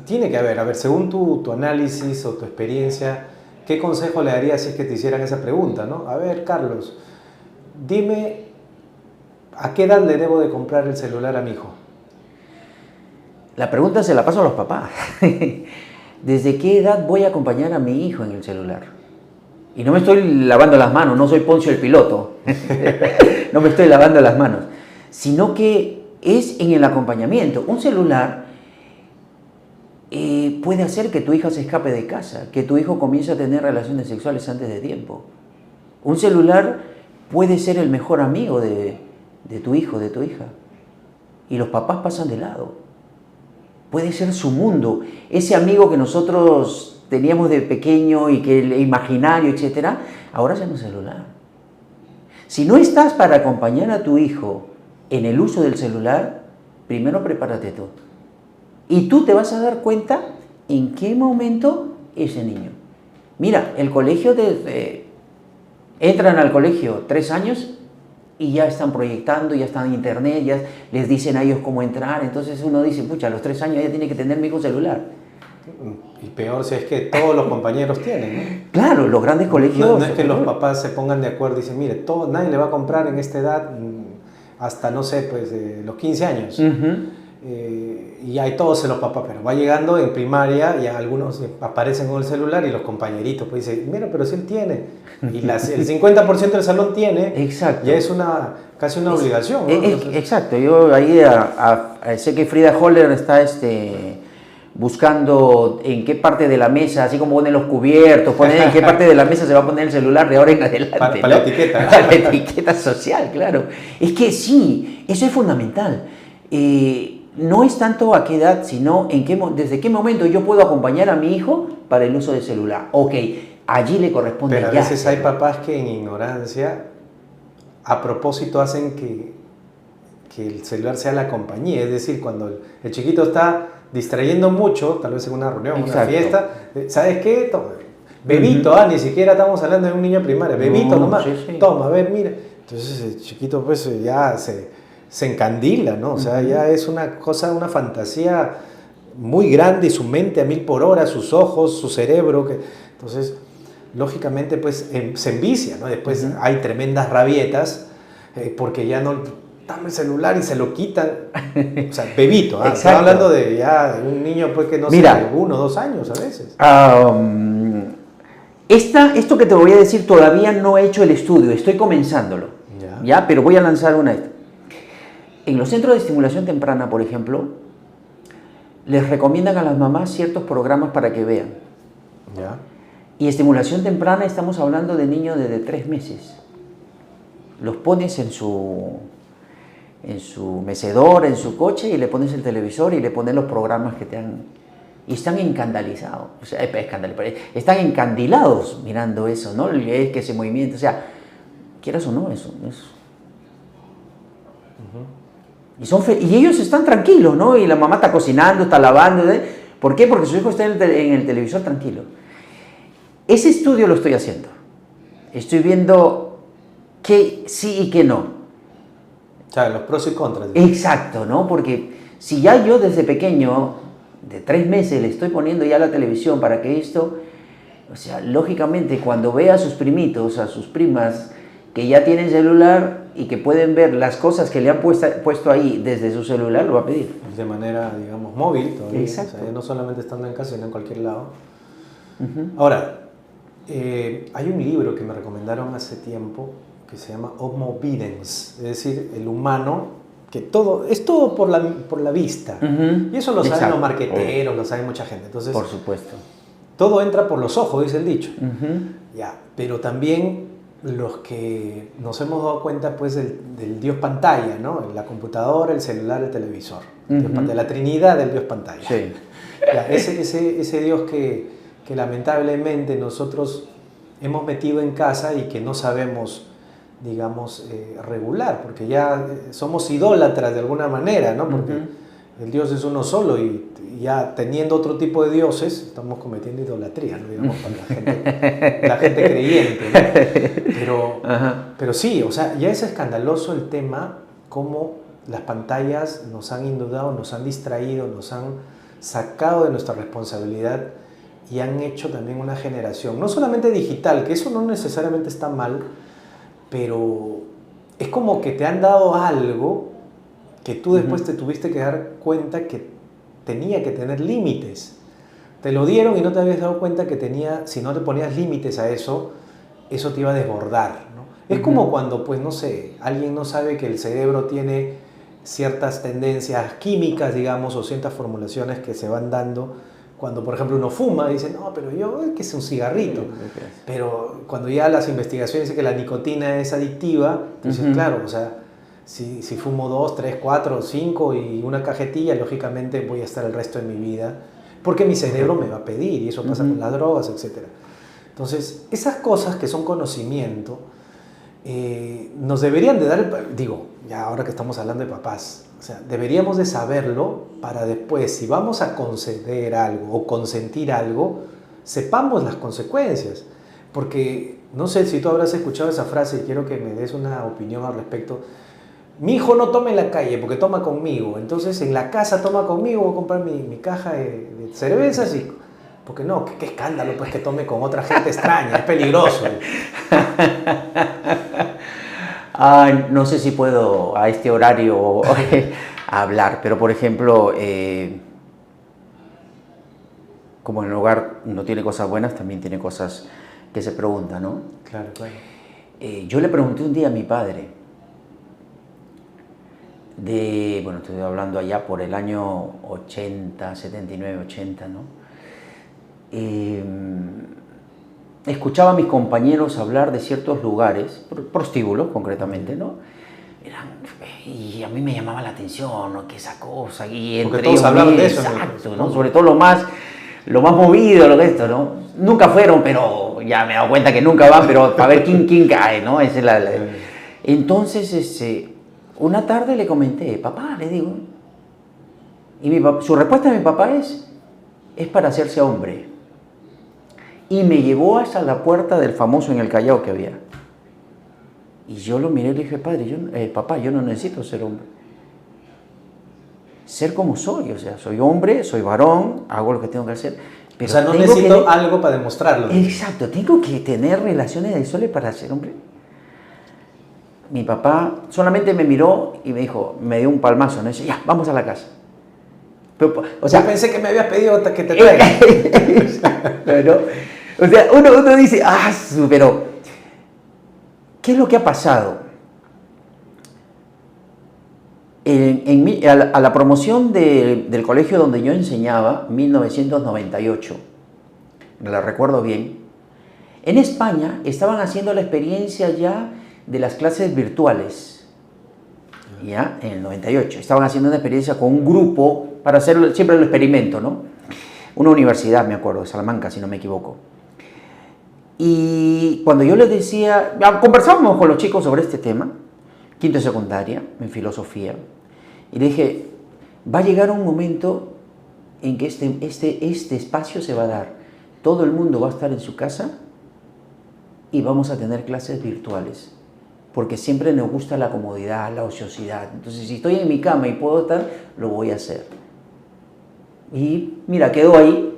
tiene que haber, a ver, según tu análisis o tu experiencia, ¿qué consejo le darías si es que te hicieran esa pregunta, ¿no? A ver, Carlos, dime, ¿a qué edad le debo de comprar el celular a mi hijo? La pregunta se la paso a los papás. ¿Desde qué edad voy a acompañar a mi hijo en el celular? Y no me estoy lavando las manos, no soy Poncio el piloto. No me estoy lavando las manos. Sino que es en el acompañamiento. Un celular puede hacer que tu hija se escape de casa, que tu hijo comience a tener relaciones sexuales antes de tiempo. Un celular puede ser el mejor amigo de tu hijo, de tu hija. Y los papás pasan de lado. Puede ser su mundo. Ese amigo que nosotros teníamos de pequeño y que el imaginario, etcétera, ahora ya no es celular. Si no estás para acompañar a tu hijo en el uso del celular, primero prepárate tú. Y tú te vas a dar cuenta en qué momento ese niño. Mira, el colegio, entran al colegio 3 años y ya están proyectando, ya están en internet, ya les dicen a ellos cómo entrar. Entonces uno dice, pucha, a los 3 años ya tiene que tener mi hijo celular. Y peor si es que todos los compañeros tienen, ¿no? Claro, los grandes colegios... No es que los papás se pongan de acuerdo y dicen, mire, nadie le va a comprar en esta edad hasta, no sé, pues los 15 años. Y hay todos los papás, pero va llegando en primaria y algunos aparecen con el celular y los compañeritos pues dicen, mira, pero si él tiene. Y el 50% del salón tiene. Exacto. Ya es casi una obligación, ¿no? Entonces, exacto. Yo ahí sé que Frida Holler está buscando en qué parte de la mesa, así como ponen los cubiertos, ponen en qué parte de la mesa se va a poner el celular de ahora en adelante. Para la etiqueta. Para la etiqueta social, claro. Es que sí, eso es fundamental. No es tanto a qué edad, sino desde qué momento yo puedo acompañar a mi hijo para el uso del celular. Ok, allí le corresponde. Pero a veces hay papás que en ignorancia, a propósito, hacen que el celular sea la compañía. Es decir, cuando el chiquito está distrayendo mucho, tal vez en una reunión, Exacto. una fiesta, ¿sabes qué? Toma, bebito, ni siquiera estamos hablando de un niño primario, bebito nomás, sí. toma, a ver, mira. Entonces el chiquito pues ya se se encandila, ¿no? O sea, ya es una cosa, una fantasía muy grande y su mente a 1000 por hora, sus ojos, su cerebro, entonces, lógicamente, pues se envicia, ¿no? Después hay tremendas rabietas porque ya no, dame el celular y se lo quitan, o sea, bebito, estaba hablando de ya un niño pues que no sé, 1 o 2 años a veces. Esto que te voy a decir todavía no he hecho el estudio, estoy comenzándolo, ¿ya? Pero voy a lanzar una. En los centros de estimulación temprana, por ejemplo, les recomiendan a las mamás ciertos programas para que vean. ¿Ya? Y estimulación temprana estamos hablando de niños desde 3 meses. Los pones en su mecedor, en su coche, y le pones el televisor y le pones los programas que te han... Y están encandalizados, o sea, están encandilados mirando eso, ¿no? Es que ese movimiento, o sea, quieras o no, eso. Y ellos están tranquilos, ¿no? Y la mamá está cocinando, está lavando, ¿eh? ¿Por qué? Porque su hijo está en el televisor tranquilo. Ese estudio lo estoy haciendo. Estoy viendo qué sí y qué no. O sea, los pros y contras. Exacto, ¿no? Porque si ya yo desde pequeño, de 3 meses, le estoy poniendo ya la televisión para que esto, o sea, lógicamente cuando vea a sus primitos, a sus primas, que ya tienen celular y que pueden ver las cosas que le han puesto ahí desde su celular, lo va a pedir. De manera, digamos, móvil todavía. Exacto. O sea, no solamente estando en casa, sino en cualquier lado. Ahora, hay un libro que me recomendaron hace tiempo que se llama Homo Videns, es decir, el humano, que es todo por la vista. Y eso lo saben los marqueteros, lo sabe mucha gente. Entonces, por supuesto. Todo entra por los ojos, dice el dicho. Ya, pero también los que nos hemos dado cuenta pues del Dios pantalla, ¿no? La computadora, el celular, el televisor. La Trinidad del Dios pantalla. Sí. Ya, ese Dios que lamentablemente nosotros hemos metido en casa y que no sabemos, digamos, regular, porque ya somos idólatras de alguna manera, ¿no? Porque el Dios es uno solo y ya teniendo otro tipo de dioses estamos cometiendo idolatría, ¿no? Digamos, para la gente creyente, ¿no? Pero sí, o sea, ya es escandaloso el tema cómo las pantallas nos han inundado, nos han distraído, nos han sacado de nuestra responsabilidad y han hecho también una generación, no solamente digital, que eso no necesariamente está mal, pero es como que te han dado algo que tú después te tuviste que dar cuenta que tenía que tener límites. Te lo dieron y no te habías dado cuenta que si no te ponías límites a eso, eso te iba a desbordar, ¿no? Es como cuando, pues no sé, alguien no sabe que el cerebro tiene ciertas tendencias químicas, digamos, o ciertas formulaciones que se van dando. Cuando, por ejemplo, uno fuma, dice, no, pero yo, es que es un cigarrito. Pero cuando ya las investigaciones dicen que la nicotina es adictiva, entonces, claro, o sea, si fumo 2, 3, 4, 5 y una cajetilla, lógicamente voy a estar el resto de mi vida, porque mi cerebro me va a pedir, y eso pasa con las drogas, etc. Entonces, esas cosas que son conocimiento, nos deberían de dar, digo, ya ahora que estamos hablando de papás, o sea, deberíamos de saberlo para después, si vamos a conceder algo o consentir algo, sepamos las consecuencias. Porque, no sé si tú habrás escuchado esa frase y quiero que me des una opinión al respecto. Mi hijo no toma en la calle porque toma conmigo, entonces en la casa toma conmigo, voy a comprar mi caja de cervezas y... Porque no, qué escándalo pues que tome con otra gente extraña, es peligroso. No sé si puedo a este horario hablar, pero por ejemplo, como en el hogar no tiene cosas buenas, también tiene cosas que se preguntan, ¿no? Claro, claro. Yo le pregunté un día a mi padre, bueno, estoy hablando allá por el año 80, 79, 80, ¿no? Escuchaba a mis compañeros hablar de ciertos lugares, prostíbulos concretamente, ¿no? Y a mí me llamaba la atención, ¿no? Que esa cosa, y entre porque todos hablaban de eso. Exacto, ¿no? Sobre todo lo más movido, lo que esto, ¿no? Nunca fueron, pero ya me he dado cuenta que nunca van, pero para ver quién cae, ¿no? Esa es Entonces, una tarde le comenté, papá, le digo, y su respuesta de mi papá es para hacerse hombre. Y me llevó hasta la puerta del famoso en el Callao que había. Y yo lo miré y le dije, papá, yo no necesito ser hombre. ser como soy, o sea, soy hombre, soy varón, hago lo que tengo que hacer. Pero o sea, no necesito algo para demostrarlo. Exacto, tengo que tener relaciones sexuales para ser hombre. Mi papá solamente me miró y me dijo, me dio un palmazo, ¿no? Y dice, ya, vamos a la casa. Pero, o sea, yo pensé que me habías pedido que te traiga. Pero, o sea, uno dice, pero ¿qué es lo que ha pasado? A la promoción del colegio donde yo enseñaba, 1998, la recuerdo bien, en España estaban haciendo la experiencia ya de las clases virtuales, ya en el 98, estaban haciendo una experiencia con un grupo para hacer siempre el experimento, ¿no? Una universidad, me acuerdo, de Salamanca, si no me equivoco. Y cuando yo les decía, conversábamos con los chicos sobre este tema, quinto de secundaria, en filosofía, y le dije, va a llegar un momento en que este espacio se va a dar. Todo el mundo va a estar en su casa y vamos a tener clases virtuales, porque siempre nos gusta la comodidad, la ociosidad. Entonces, si estoy en mi cama y puedo estar, lo voy a hacer. Y mira, quedó ahí.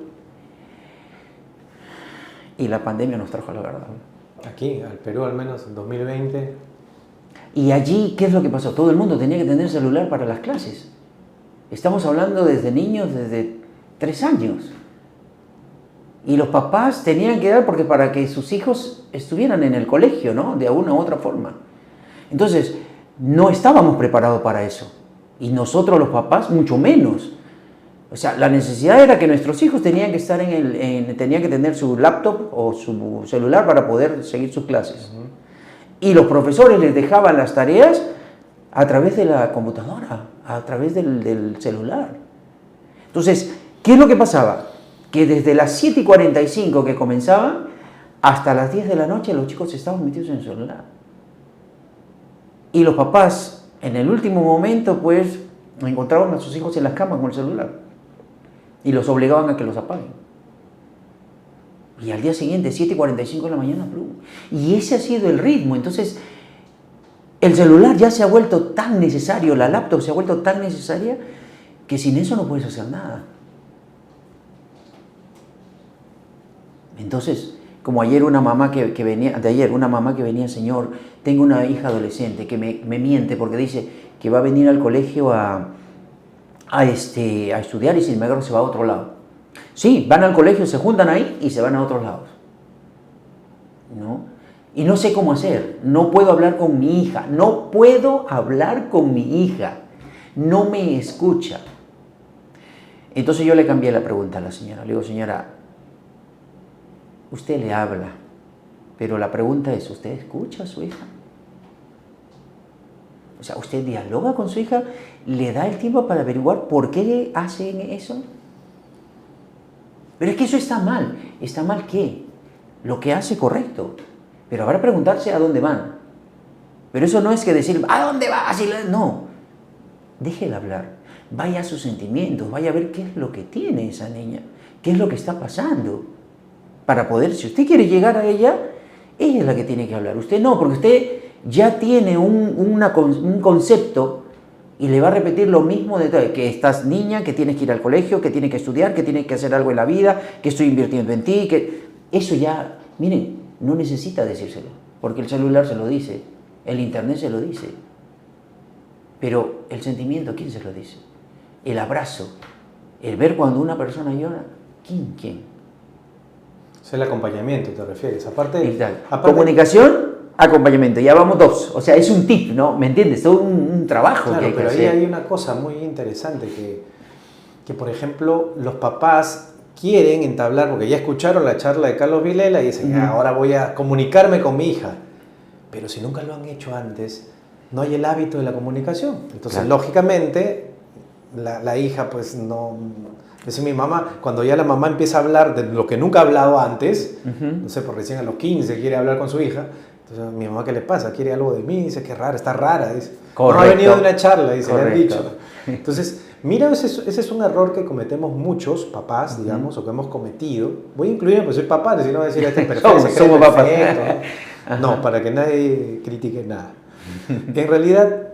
Y la pandemia nos trajo la verdad. Aquí, al Perú, al menos en 2020. Y allí, ¿qué es lo que pasó? Todo el mundo tenía que tener celular para las clases. Estamos hablando desde niños, desde 3 años. Y los papás tenían que dar porque para que sus hijos estuvieran en el colegio, ¿no? De una u otra forma. Entonces, no estábamos preparados para eso. Y nosotros los papás, mucho menos. O sea, la necesidad era que nuestros hijos tenían que estar tenían que tener su laptop o su celular para poder seguir sus clases. Y los profesores les dejaban las tareas a través de la computadora, a través del celular. Entonces, ¿qué es lo que pasaba? Que desde las 7:45 que comenzaban hasta las 10 de la noche los chicos estaban metidos en el celular. Y los papás, en el último momento, pues, encontraban a sus hijos en las camas con el celular. Y los obligaban a que los apaguen. Y al día siguiente, 7:45 de la mañana, ¡plum! Y ese ha sido el ritmo. Entonces, el celular ya se ha vuelto tan necesario, la laptop se ha vuelto tan necesaria, que sin eso no puedes hacer nada. Entonces, como ayer una mamá que venía, señor, tengo una hija adolescente que me miente porque dice que va a venir al colegio a estudiar y sin embargo se va a otro lado. Sí, van al colegio, se juntan ahí y se van a otros lados. ¿No? Y no sé cómo hacer, no puedo hablar con mi hija, no me escucha. Entonces yo le cambié la pregunta a la señora, le digo, señora, usted le habla, pero la pregunta es, ¿usted escucha a su hija? O sea, ¿usted dialoga con su hija? ¿Le da el tiempo para averiguar por qué hacen eso? Pero es que eso está mal. ¿Está mal qué? Lo que hace correcto. Pero habrá que preguntarse a dónde van. Pero eso no es que decir, ¿a dónde vas? No. Déjela hablar. Vaya a sus sentimientos. Vaya a ver qué es lo que tiene esa niña. ¿Qué es lo que está pasando? Para poder, si usted quiere llegar a ella es la que tiene que hablar. Usted no, porque usted ya tiene un concepto y le va a repetir lo mismo de que estás niña, que tienes que ir al colegio, que tienes que estudiar, que tienes que hacer algo en la vida, que estoy invirtiendo en ti, que eso ya, miren, no necesita decírselo, porque el celular se lo dice, el internet se lo dice, pero el sentimiento, ¿quién se lo dice? El abrazo, el ver cuando una persona llora, ¿quién? Es el acompañamiento, ¿te refieres? Aparte, comunicación, acompañamiento, ya vamos 2, o sea, es un tip, ¿no? ¿Me entiendes? Es un trabajo claro, que hay que pero hacer. Ahí hay una cosa muy interesante que, por ejemplo, los papás quieren entablar, porque ya escucharon la charla de Carlos Vilela y dicen, ahora voy a comunicarme con mi hija, pero si nunca lo han hecho antes, no hay el hábito de la comunicación. Entonces, lógicamente, la hija, pues, no... Es mi mamá, cuando ya la mamá empieza a hablar de lo que nunca ha hablado antes, no sé, por recién a los 15 quiere hablar con su hija, entonces mi mamá, ¿qué le pasa? ¿Quiere algo de mí? Dice, qué raro, está rara, dice. Correcto. No ha venido de una charla, dice, le han dicho. Entonces, mira, ese es un error que cometemos muchos papás, digamos, o que hemos cometido. Voy a incluirme, pues soy papá, si no voy a decir, este es perfecto, somos papás. No, para que nadie critique nada. En realidad,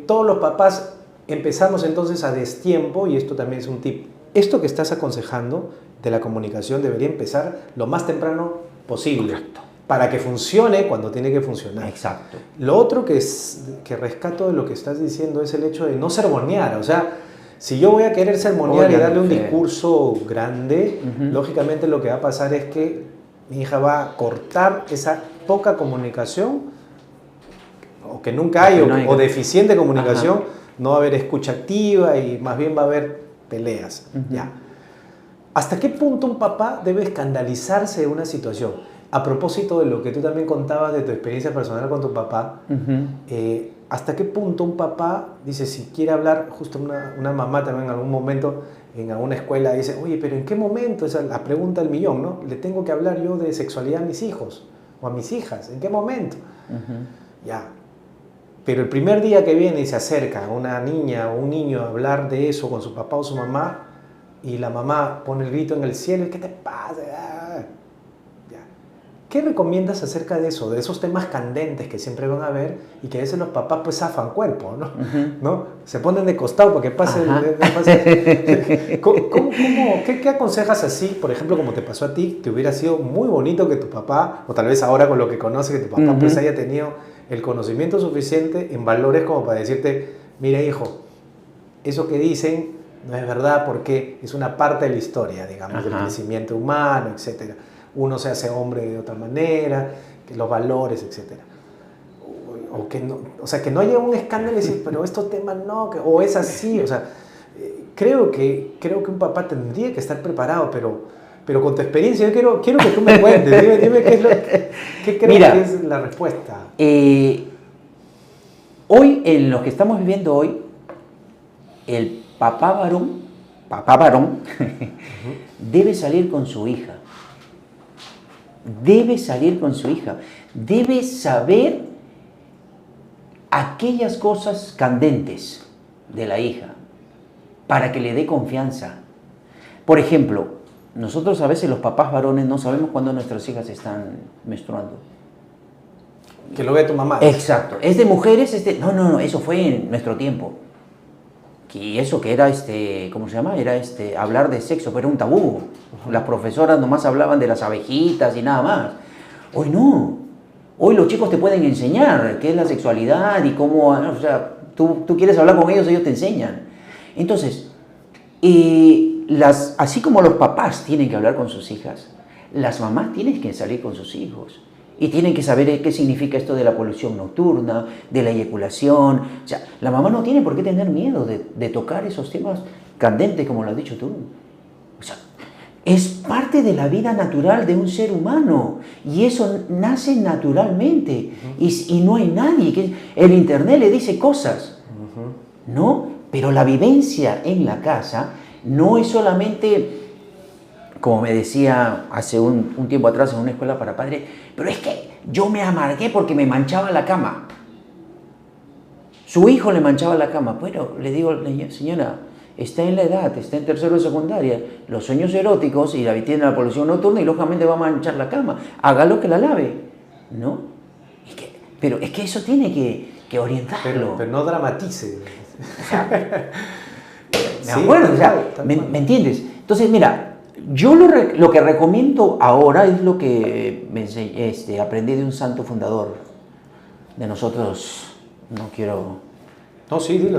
todos los papás empezamos entonces a destiempo, y esto también es un tip. Esto que estás aconsejando de la comunicación debería empezar lo más temprano posible. Correcto. Para que funcione cuando tiene que funcionar. Exacto. Lo otro que rescato de lo que estás diciendo es el hecho de no sermonear. O sea, si yo voy a querer sermonear y darle un discurso grande, lógicamente lo que va a pasar es que mi hija va a cortar esa poca comunicación, o que nunca hay, o deficiente comunicación. No va a haber escucha activa y más bien va a haber peleas. Ya. ¿Hasta qué punto un papá debe escandalizarse de una situación? A propósito de lo que tú también contabas de tu experiencia personal con tu papá, ¿hasta qué punto un papá dice, si quiere hablar, justo una mamá también en algún momento en alguna escuela dice, oye, pero ¿en qué momento? Esa es la pregunta del millón, ¿no? ¿Le tengo que hablar yo de sexualidad a mis hijos o a mis hijas? ¿En qué momento? Ya. Pero el primer día que viene y se acerca a una niña o un niño a hablar de eso con su papá o su mamá, y la mamá pone el grito en el cielo, ¿qué te pasa? ¿Qué recomiendas acerca de eso? De esos temas candentes que siempre van a haber y que a veces los papás pues zafan cuerpo, ¿no? ¿No? Se ponen de costado para que pase. ¿Qué aconsejas así? Por ejemplo, como te pasó a ti, que hubiera sido muy bonito que tu papá, o tal vez ahora con lo que conoces, que tu papá pues haya tenido el conocimiento suficiente en valores como para decirte, mira hijo, eso que dicen no es verdad porque es una parte de la historia, digamos, del crecimiento humano, etcétera. Uno se hace hombre de otra manera, que los valores, etc. O sea, que no haya un escándalo y decir, pero estos temas no, o es así. O sea, creo que un papá tendría que estar preparado, pero con tu experiencia, yo quiero que tú me cuentes. Dime qué crees que es la respuesta. Hoy, en lo que estamos viviendo hoy, el papá varón, debe salir con su hija. Debe salir con su hija. Debe saber aquellas cosas candentes de la hija para que le dé confianza. Por ejemplo, nosotros a veces los papás varones no sabemos cuándo nuestras hijas están menstruando. Que lo ve tu mamá. Exacto. Es de mujeres, No, eso fue en nuestro tiempo. Y eso que era, ¿cómo se llama? Era hablar de sexo, pero era un tabú. Las profesoras nomás hablaban de las abejitas y nada más. Hoy no. Hoy los chicos te pueden enseñar qué es la sexualidad y cómo, o sea, tú quieres hablar con ellos, ellos te enseñan. Entonces, así como los papás tienen que hablar con sus hijas, las mamás tienen que salir con sus hijos. Y tienen que saber qué significa esto de la polución nocturna, de la eyaculación. O sea, la mamá no tiene por qué tener miedo de tocar esos temas candentes, como lo has dicho tú. O sea, es parte de la vida natural de un ser humano. Y eso nace naturalmente. Y no hay nadie. El internet le dice cosas, ¿no? Pero la vivencia en la casa no es solamente, como me decía hace un tiempo atrás en una escuela para padres, pero es que yo me amargué porque me manchaba la cama. Su hijo le manchaba la cama. Bueno, le digo, señora, está en la edad, está en tercero de secundaria, los sueños eróticos y tiene la polución nocturna y lógicamente va a manchar la cama. Hágalo que la lave, ¿no? Pero es que eso tiene que orientarlo. Pero no dramatice. O sea, me acuerdo, o sea, ¿me entiendes? Entonces, mira, yo lo que recomiendo ahora es lo que aprendí de un santo fundador de nosotros, no quiero... No, sí, dilo.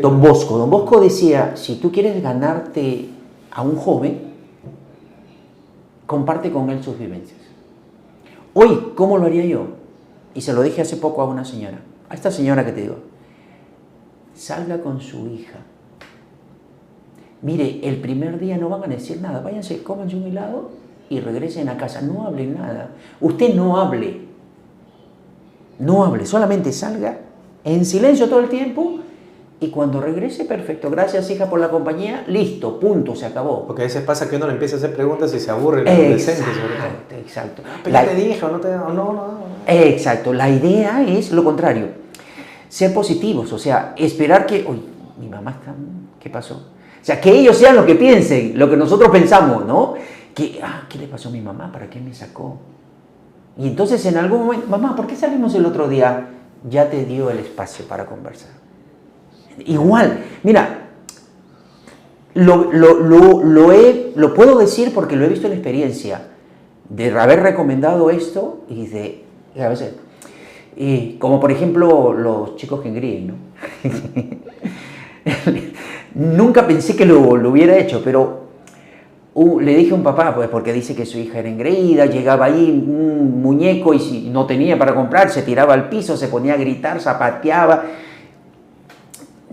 Don Bosco. Don Bosco decía, si tú quieres ganarte a un joven, comparte con él sus vivencias. Hoy, ¿cómo lo haría yo? Y se lo dije hace poco a una señora, a esta señora que te digo, salga con su hija. Mire, el primer día no van a decir nada. Váyanse, cómanse un helado y regresen a casa. No hablen nada. Usted no hable. No hable. Solamente salga en silencio todo el tiempo y cuando regrese, perfecto. Gracias, hija, por la compañía. Listo, punto, se acabó. Porque a veces pasa que uno le empieza a hacer preguntas y se aburre el adolescente, sobre todo. Exacto. Pero ya te dije, no. Exacto. La idea es lo contrario. Ser positivos. O sea, esperar que... Uy, mi mamá está... ¿Qué pasó? O sea, que ellos sean lo que piensen, lo que nosotros pensamos, ¿no? ¿Qué le pasó a mi mamá? ¿Para qué me sacó? Y entonces en algún momento, mamá, ¿por qué salimos el otro día? Ya te dio el espacio para conversar. Igual, mira, lo puedo decir porque lo he visto en experiencia, de haber recomendado esto y a veces, como por ejemplo los chicos que engríen, ¿no? Nunca pensé que lo hubiera hecho, pero le dije a un papá, pues porque dice que su hija era engreída, llegaba ahí un muñeco y si no tenía para comprar, se tiraba al piso, se ponía a gritar, zapateaba.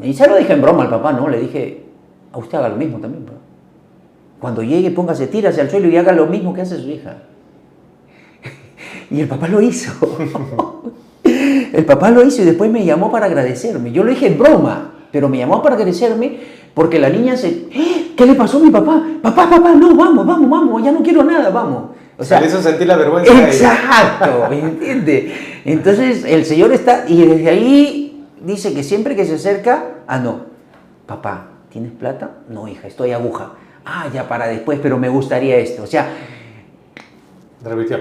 Y se lo dije en broma al papá, ¿no? Le dije, a usted haga lo mismo también, papá. Cuando llegue, póngase, tírase al suelo y haga lo mismo que hace su hija. Y el papá lo hizo. El papá lo hizo y después me llamó para agradecerme. Yo le dije en broma, pero me llamó para agradecerme porque la niña ¿qué le pasó a mi papá? Papá, no, vamos, ya no quiero nada, vamos. O sea, le hizo sentir la vergüenza. Exacto, ¿me entiende? Entonces el Señor está, y desde ahí dice que siempre que se acerca, no, papá, ¿tienes plata? No, hija, estoy aguja. Ya para después, pero me gustaría esto. O sea, repitió.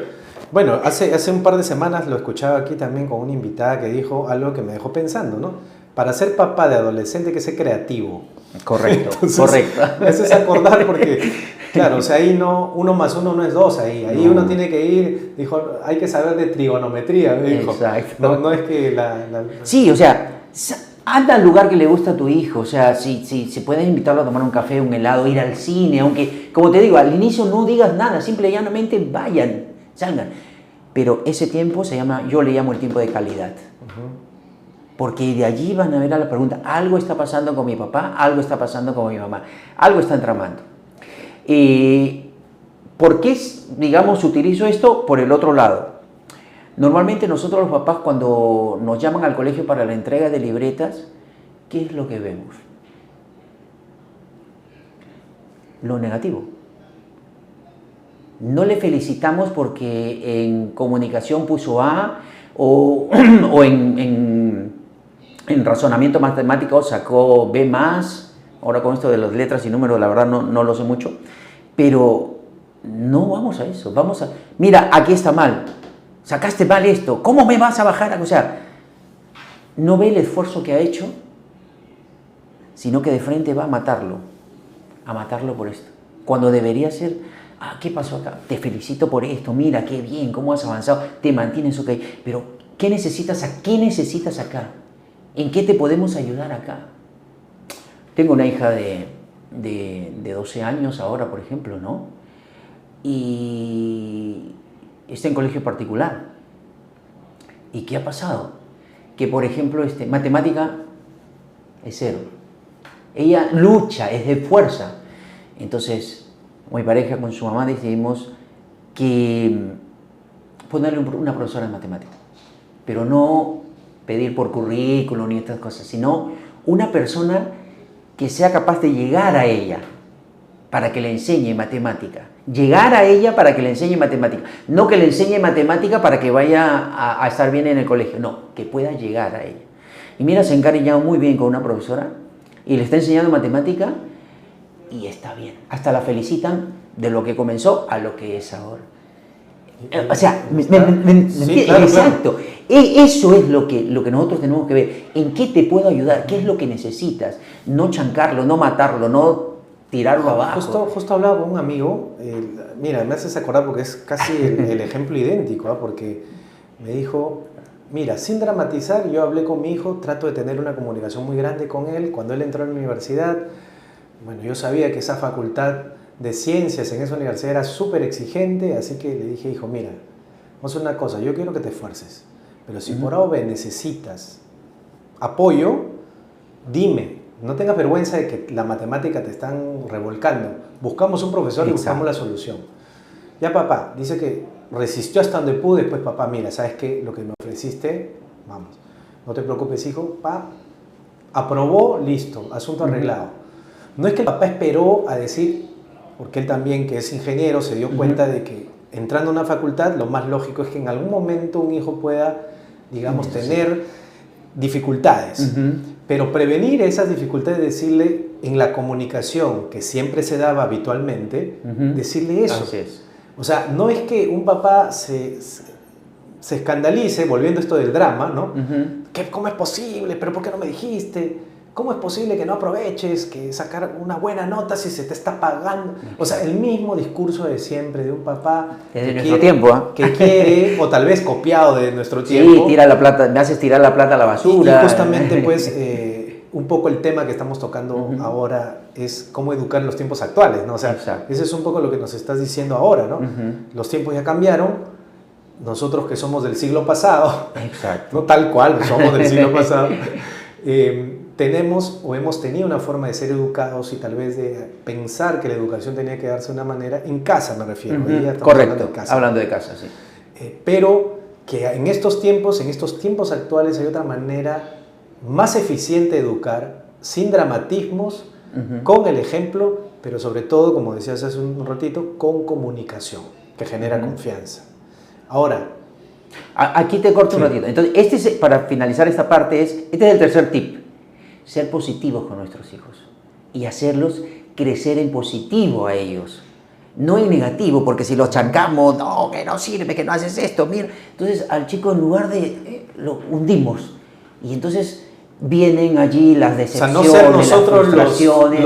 Bueno, hace un par de semanas lo escuchaba aquí también con una invitada que dijo algo que me dejó pensando, ¿no? Para ser papá de adolescente hay que ser creativo. Correcto, Entonces, correcto. Eso es acordar porque, claro, o sea, ahí no, 1 más 1 no es 2 ahí. Ahí uno tiene que ir, dijo, hay que saber de trigonometría, me dijo. Exacto. No es que Sí, o sea, anda al lugar que le gusta a tu hijo, o sea, si puedes invitarlo a tomar un café, un helado, ir al cine, aunque, como te digo, al inicio no digas nada, simple y llanamente vayan, salgan. Pero ese tiempo yo le llamo el tiempo de calidad. Porque de allí van a ver a la pregunta, algo está pasando con mi papá, algo está pasando con mi mamá, algo está entramando. ¿Por qué, digamos, utilizo esto? Por el otro lado. Normalmente nosotros los papás cuando nos llaman al colegio para la entrega de libretas, ¿qué es lo que vemos? Lo negativo. No le felicitamos porque en comunicación puso A o en razonamiento matemático sacó B+, ahora con esto de las letras y números la verdad no lo sé mucho, pero no vamos a eso, mira, aquí está mal, sacaste mal esto, ¿cómo me vas a bajar? O sea, no ve el esfuerzo que ha hecho, sino que de frente va a matarlo por esto, cuando debería ser, ¿qué pasó acá? Te felicito por esto, mira, qué bien, cómo has avanzado, te mantienes ok, pero ¿qué necesitas acá? ¿En qué te podemos ayudar acá? Tengo una hija de 12 años ahora, por ejemplo, ¿no? Y está en colegio particular. ¿Y qué ha pasado? Que, por ejemplo, matemática es 0. Ella lucha, es de fuerza. Entonces, mi pareja con su mamá decidimos que ponerle una profesora de matemática, pero no pedir por currículum ni estas cosas, sino una persona que sea capaz de llegar a ella para que le enseñe matemática. Llegar a ella para que le enseñe matemática. No que le enseñe matemática para que vaya a estar bien en el colegio. No, que pueda llegar a ella. Y mira, se ha encariñado muy bien con una profesora y le está enseñando matemática y está bien. Hasta la felicitan de lo que comenzó a lo que es ahora. O sea, sí, claro, exacto. Claro. Eso es lo que nosotros tenemos que ver. ¿En qué te puedo ayudar? ¿Qué es lo que necesitas? No chancarlo, no matarlo, no tirarlo abajo. Justo hablaba con un amigo, mira, me haces acordar porque es casi el ejemplo idéntico, porque me dijo, mira, sin dramatizar, yo hablé con mi hijo, trato de tener una comunicación muy grande con él. Cuando él entró a la universidad, bueno, yo sabía que esa facultad de ciencias en esa universidad era súper exigente, así que le dije, hijo, mira, vamos a hacer una cosa, yo quiero que te esfuerces, pero si por A o B necesitas apoyo, dime, no tengas vergüenza de que la matemática te están revolcando, buscamos un profesor y buscamos la solución. Ya papá, dice que resistió hasta donde pudo, después papá, mira, ¿sabes qué? Lo que me ofreciste, vamos, no te preocupes, hijo, aprobó, listo, asunto arreglado. No es que el papá esperó a decir, porque él también, que es ingeniero, se dio cuenta de que entrando a una facultad, lo más lógico es que en algún momento un hijo pueda, digamos, tener dificultades. Pero prevenir esas dificultades, decirle en la comunicación, que siempre se daba habitualmente, decirle eso. Así es. O sea, no es que un papá se escandalice, volviendo a esto del drama, ¿no? ¿Cómo es posible? ¿Pero por qué no me dijiste? ¿cómo es posible que no aproveches, que sacar una buena nota si se te está pagando? O sea, el mismo discurso de siempre, de un papá de nuestro tiempo, que quiere, o tal vez copiado de nuestro sí, tiempo. tira la plata, me haces tirar la plata a la basura. Y justamente, pues, un poco el tema que estamos tocando ahora es cómo educar en los tiempos actuales, ¿no? O sea, exacto. ese es un poco lo que nos estás diciendo ahora, ¿no? Los tiempos ya cambiaron, nosotros que somos del siglo pasado, exacto. no tal cual, somos del siglo pasado, tenemos o hemos tenido una forma de ser educados y tal vez de pensar que la educación tenía que darse de una manera, en casa me refiero. Correcto, hablando de casa, sí. Pero que en estos tiempos actuales hay otra manera más eficiente de educar, sin dramatismos, con el ejemplo, pero sobre todo, como decías hace un ratito, con comunicación, que genera confianza. Ahora, aquí te corto un ratito. Entonces, para finalizar esta parte, este es el tercer tip. Ser positivos con nuestros hijos y hacerlos crecer en positivo a ellos. No en negativo, porque si los chancamos, no, que no sirve, que no haces esto, mira. Entonces al chico, en lugar de lo hundimos. Y entonces vienen allí las decepciones, o sea, no ser nosotros las frustraciones,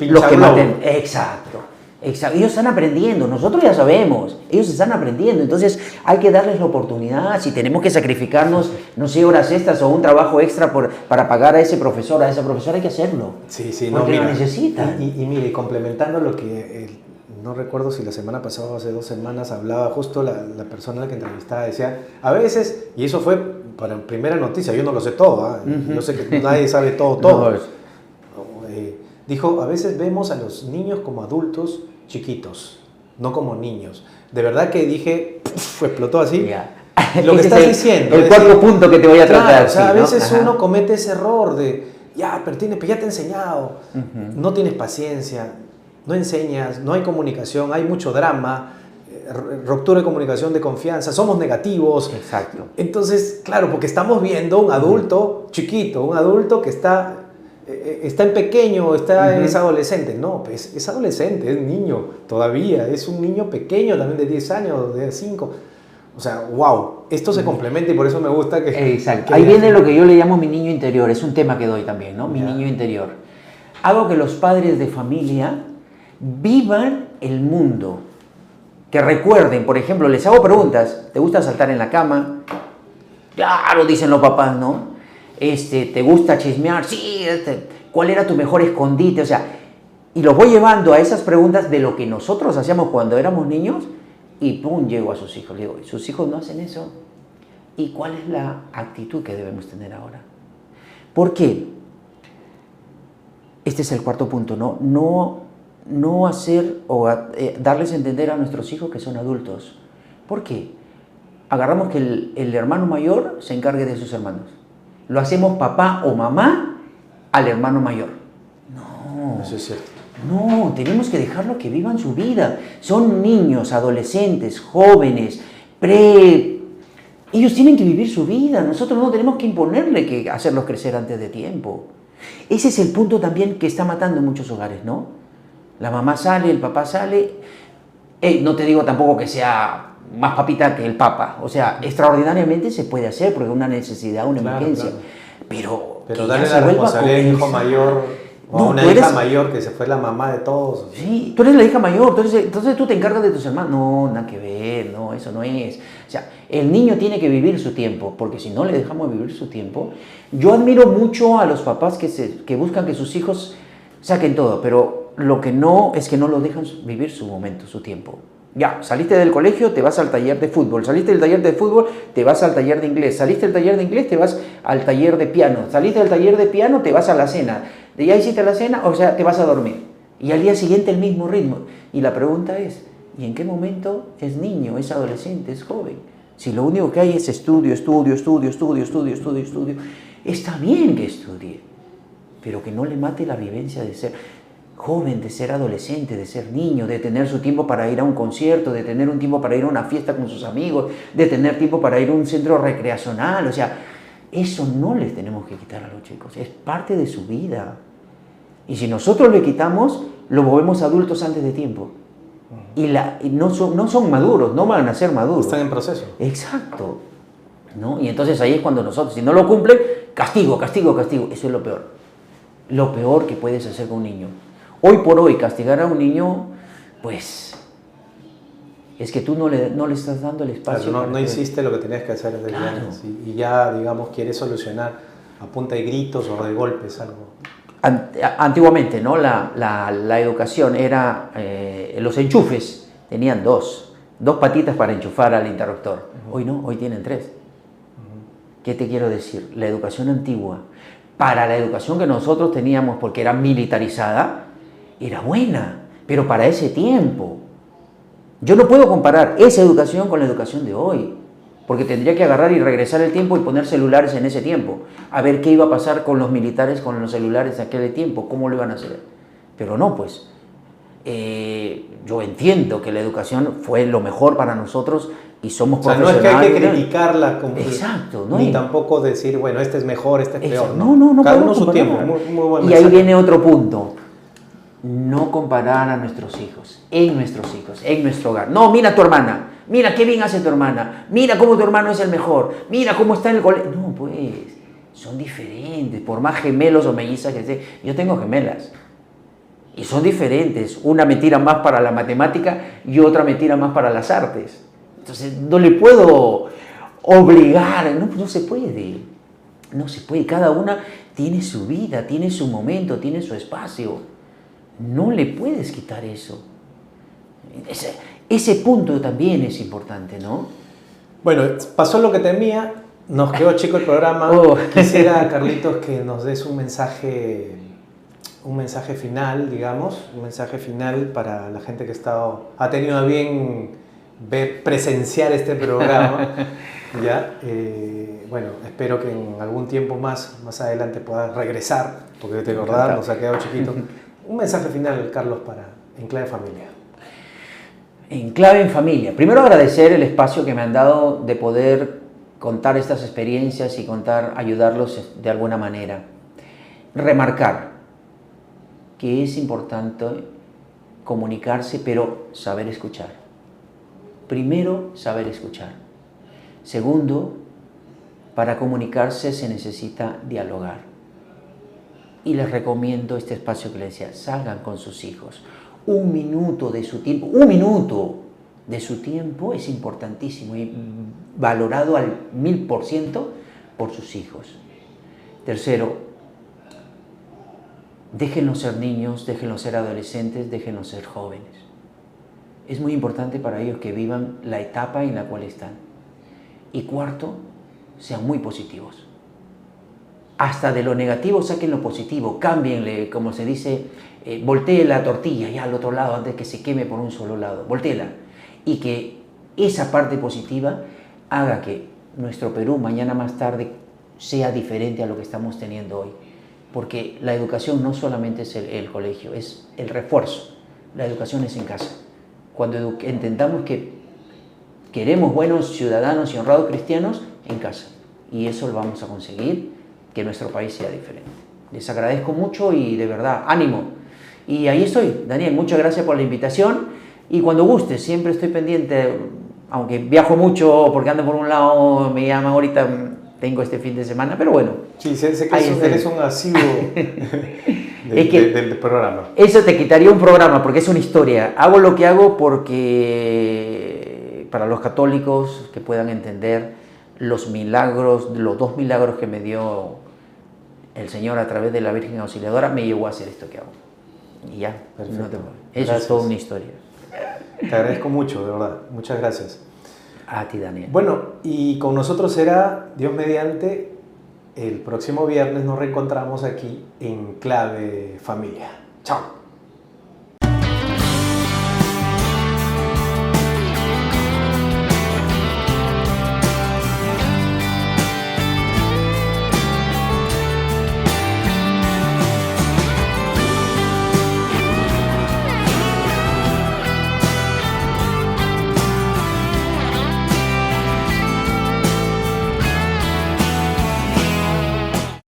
los que maten. Exacto. Ellos están aprendiendo, nosotros ya sabemos, ellos están aprendiendo, entonces hay que darles la oportunidad. Si tenemos que sacrificarnos, no sé, horas extras o un trabajo extra para pagar a ese profesor, a esa profesora, hay que hacerlo. Sí, sí, porque no, mira, lo necesitan. Y mire, complementando lo que, no recuerdo si la semana pasada o hace 2 semanas, hablaba justo la persona a la que entrevistaba, decía, a veces, y eso fue para primera noticia, yo no lo sé todo, yo sé que nadie sabe todo. No, dijo, a veces vemos a los niños como adultos chiquitos, no como niños. De verdad que dije, explotó así. Yeah. Lo que estás diciendo. El cuarto punto que te voy a tratar. Claro, o sea, sí, a veces ¿no? uno comete ese error de, pero ya te he enseñado, no tienes paciencia, no enseñas, no hay comunicación, hay mucho drama, ruptura de comunicación, de confianza, somos negativos. Exacto. Entonces, claro, porque estamos viendo un adulto chiquito, un adulto que está en pequeño, es adolescente. No, pues es adolescente, es niño todavía, es un niño pequeño también de 10 años, de 5. O sea, wow, esto se complementa y por eso me gusta que... Exacto. Ahí viene lo que yo le llamo mi niño interior, es un tema que doy también, ¿no? Mi niño interior. Hago que los padres de familia vivan el mundo, que recuerden, por ejemplo, les hago preguntas, ¿te gusta saltar en la cama? Claro, dicen los papás, ¿no? ¿Te gusta chismear? Sí. ¿Cuál era tu mejor escondite? O sea, y los voy llevando a esas preguntas de lo que nosotros hacíamos cuando éramos niños y pum, llego a sus hijos. Le digo, ¿sus hijos no hacen eso? ¿Y cuál es la actitud que debemos tener ahora? ¿Por qué? Este es el cuarto punto, ¿no? No hacer o darles a entender a nuestros hijos que son adultos. ¿Por qué? Agarramos que el hermano mayor se encargue de sus hermanos. Lo hacemos papá o mamá al hermano mayor. No. Eso es cierto. No, tenemos que dejarlo que vivan su vida. Son niños, adolescentes, jóvenes, ellos tienen que vivir su vida. Nosotros no tenemos que imponerle que hacerlos crecer antes de tiempo. Ese es el punto también que está matando en muchos hogares, ¿no? La mamá sale, el papá sale. No te digo tampoco que sea más papita que el papa. O sea, extraordinariamente se puede hacer porque es una necesidad, una emergencia. Pero que darle la responsabilidad a un hijo mayor o a una hija mayor que se fue la mamá de todos. Sí, tú eres la hija mayor, entonces tú te encargas de tus hermanos. No, nada que ver, no, eso no es. O sea, el niño tiene que vivir su tiempo, porque si no le dejamos vivir su tiempo... Yo admiro mucho a los papás que buscan que sus hijos saquen todo, pero lo que no es que no lo dejan vivir su momento, su tiempo. Ya, saliste del colegio, te vas al taller de fútbol. Saliste del taller de fútbol, te vas al taller de inglés. Saliste del taller de inglés, te vas al taller de piano. Saliste del taller de piano, te vas a la cena. Ya hiciste la cena, o sea, te vas a dormir. Y al día siguiente el mismo ritmo. Y la pregunta es, ¿y en qué momento es niño, es adolescente, es joven? Si lo único que hay es estudio, está bien que estudie, pero que no le mate la vivencia de ser joven, de ser adolescente, de ser niño, de tener su tiempo para ir a un concierto, de tener un tiempo para ir a una fiesta con sus amigos, de tener tiempo para ir a un centro recreacional. O sea, eso no les tenemos que quitar a los chicos, es parte de su vida. Y si nosotros le quitamos, lo volvemos adultos antes de tiempo. Y no son maduros, no van a ser maduros. Están en proceso. Exacto. ¿No? Y entonces ahí es cuando nosotros, si no lo cumplen, castigo. Eso es lo peor. lo peor que puedes hacer con un niño. Hoy por hoy, castigar a un niño, pues, es que tú no le estás dando el espacio. Claro, no hiciste lo que tenías que hacer desde antes y ya, digamos, quieres solucionar a punta de gritos o de golpes algo. Antiguamente, ¿no? La educación era, los enchufes tenían dos patitas para enchufar al interruptor. Hoy no, hoy tienen 3. ¿Qué te quiero decir? La educación antigua, para la educación que nosotros teníamos, porque era militarizada, era buena, pero para ese tiempo. Yo no puedo comparar esa educación con la educación de hoy, porque tendría que agarrar y regresar el tiempo y poner celulares en ese tiempo, a ver qué iba a pasar con los militares, con los celulares de aquel tiempo, cómo lo iban a hacer. Pero no, pues, yo entiendo que la educación fue lo mejor para nosotros y somos profesionales. No es que hay que criticarla, exacto, ¿no? Ni tampoco decir, bueno, este es mejor, este es peor. No, cada uno su tiempo. Muy buen y mensaje. ahí viene otro punto. No comparar a nuestros hijos, en nuestro hogar. No, mira a tu hermana, mira qué bien hace tu hermana, mira cómo tu hermano es el mejor, mira cómo está en el colegio. No, pues, son diferentes, por más gemelos o mellizas que estén. Yo tengo gemelas y son diferentes. Una me tira más para la matemática y otra me tira más para las artes. Entonces, no le puedo obligar, no se puede. No se puede, cada una tiene su vida, tiene su momento, tiene su espacio. No le puedes quitar eso. Ese punto también es importante, ¿no? Bueno, pasó lo que temía, nos quedó chico el programa. Quisiera, Carlitos, que nos des un mensaje final, digamos, un mensaje final para la gente que ha tenido a bien presenciar este programa. ¿Ya? Bueno, espero que en algún tiempo más adelante puedas regresar, porque de verdad nos ha quedado chiquito. Un mensaje final, Carlos, para Enclave Familia. Enclave en Familia. Primero agradecer el espacio que me han dado de poder contar estas experiencias y ayudarlos de alguna manera. Remarcar que es importante comunicarse, pero saber escuchar. Primero, saber escuchar. Segundo, para comunicarse se necesita dialogar. Y les recomiendo este espacio que les decía, salgan con sus hijos. 1 minuto de su tiempo, 1 minuto de su tiempo es importantísimo y valorado al 1000% por sus hijos. Tercero, déjenlos ser niños, déjenlos ser adolescentes, déjenlos ser jóvenes. Es muy importante para ellos que vivan la etapa en la cual están. Y cuarto, sean muy positivos. Hasta de lo negativo saquen lo positivo, cámbienle, como se dice, voltee la tortilla ya al otro lado antes que se queme por un solo lado, voltéela. Y que esa parte positiva haga que nuestro Perú mañana más tarde sea diferente a lo que estamos teniendo hoy. Porque la educación no solamente es el colegio, es el refuerzo. La educación es en casa. Cuando entendamos que queremos buenos ciudadanos y honrados cristianos, en casa. Y eso lo vamos a conseguir, que nuestro país sea diferente. Les agradezco mucho y de verdad, ánimo. Y ahí estoy, Daniel, muchas gracias por la invitación y cuando guste, siempre estoy pendiente, aunque viajo mucho porque ando por un lado, me llaman ahorita, tengo este fin de semana, pero bueno. Sí, sé que eres un asiduo del programa. Eso te quitaría un programa porque es una historia. Hago lo que hago porque para los católicos que puedan entender los milagros, los 2 milagros que me dio el Señor a través de la Virgen Auxiliadora, me llevó a hacer esto que hago. Y ya, eso es toda una historia. Te agradezco mucho, de verdad. Muchas gracias. A ti, Daniel. Bueno, y con nosotros será, Dios mediante, el próximo viernes nos reencontramos aquí en Clave Familia. Chao.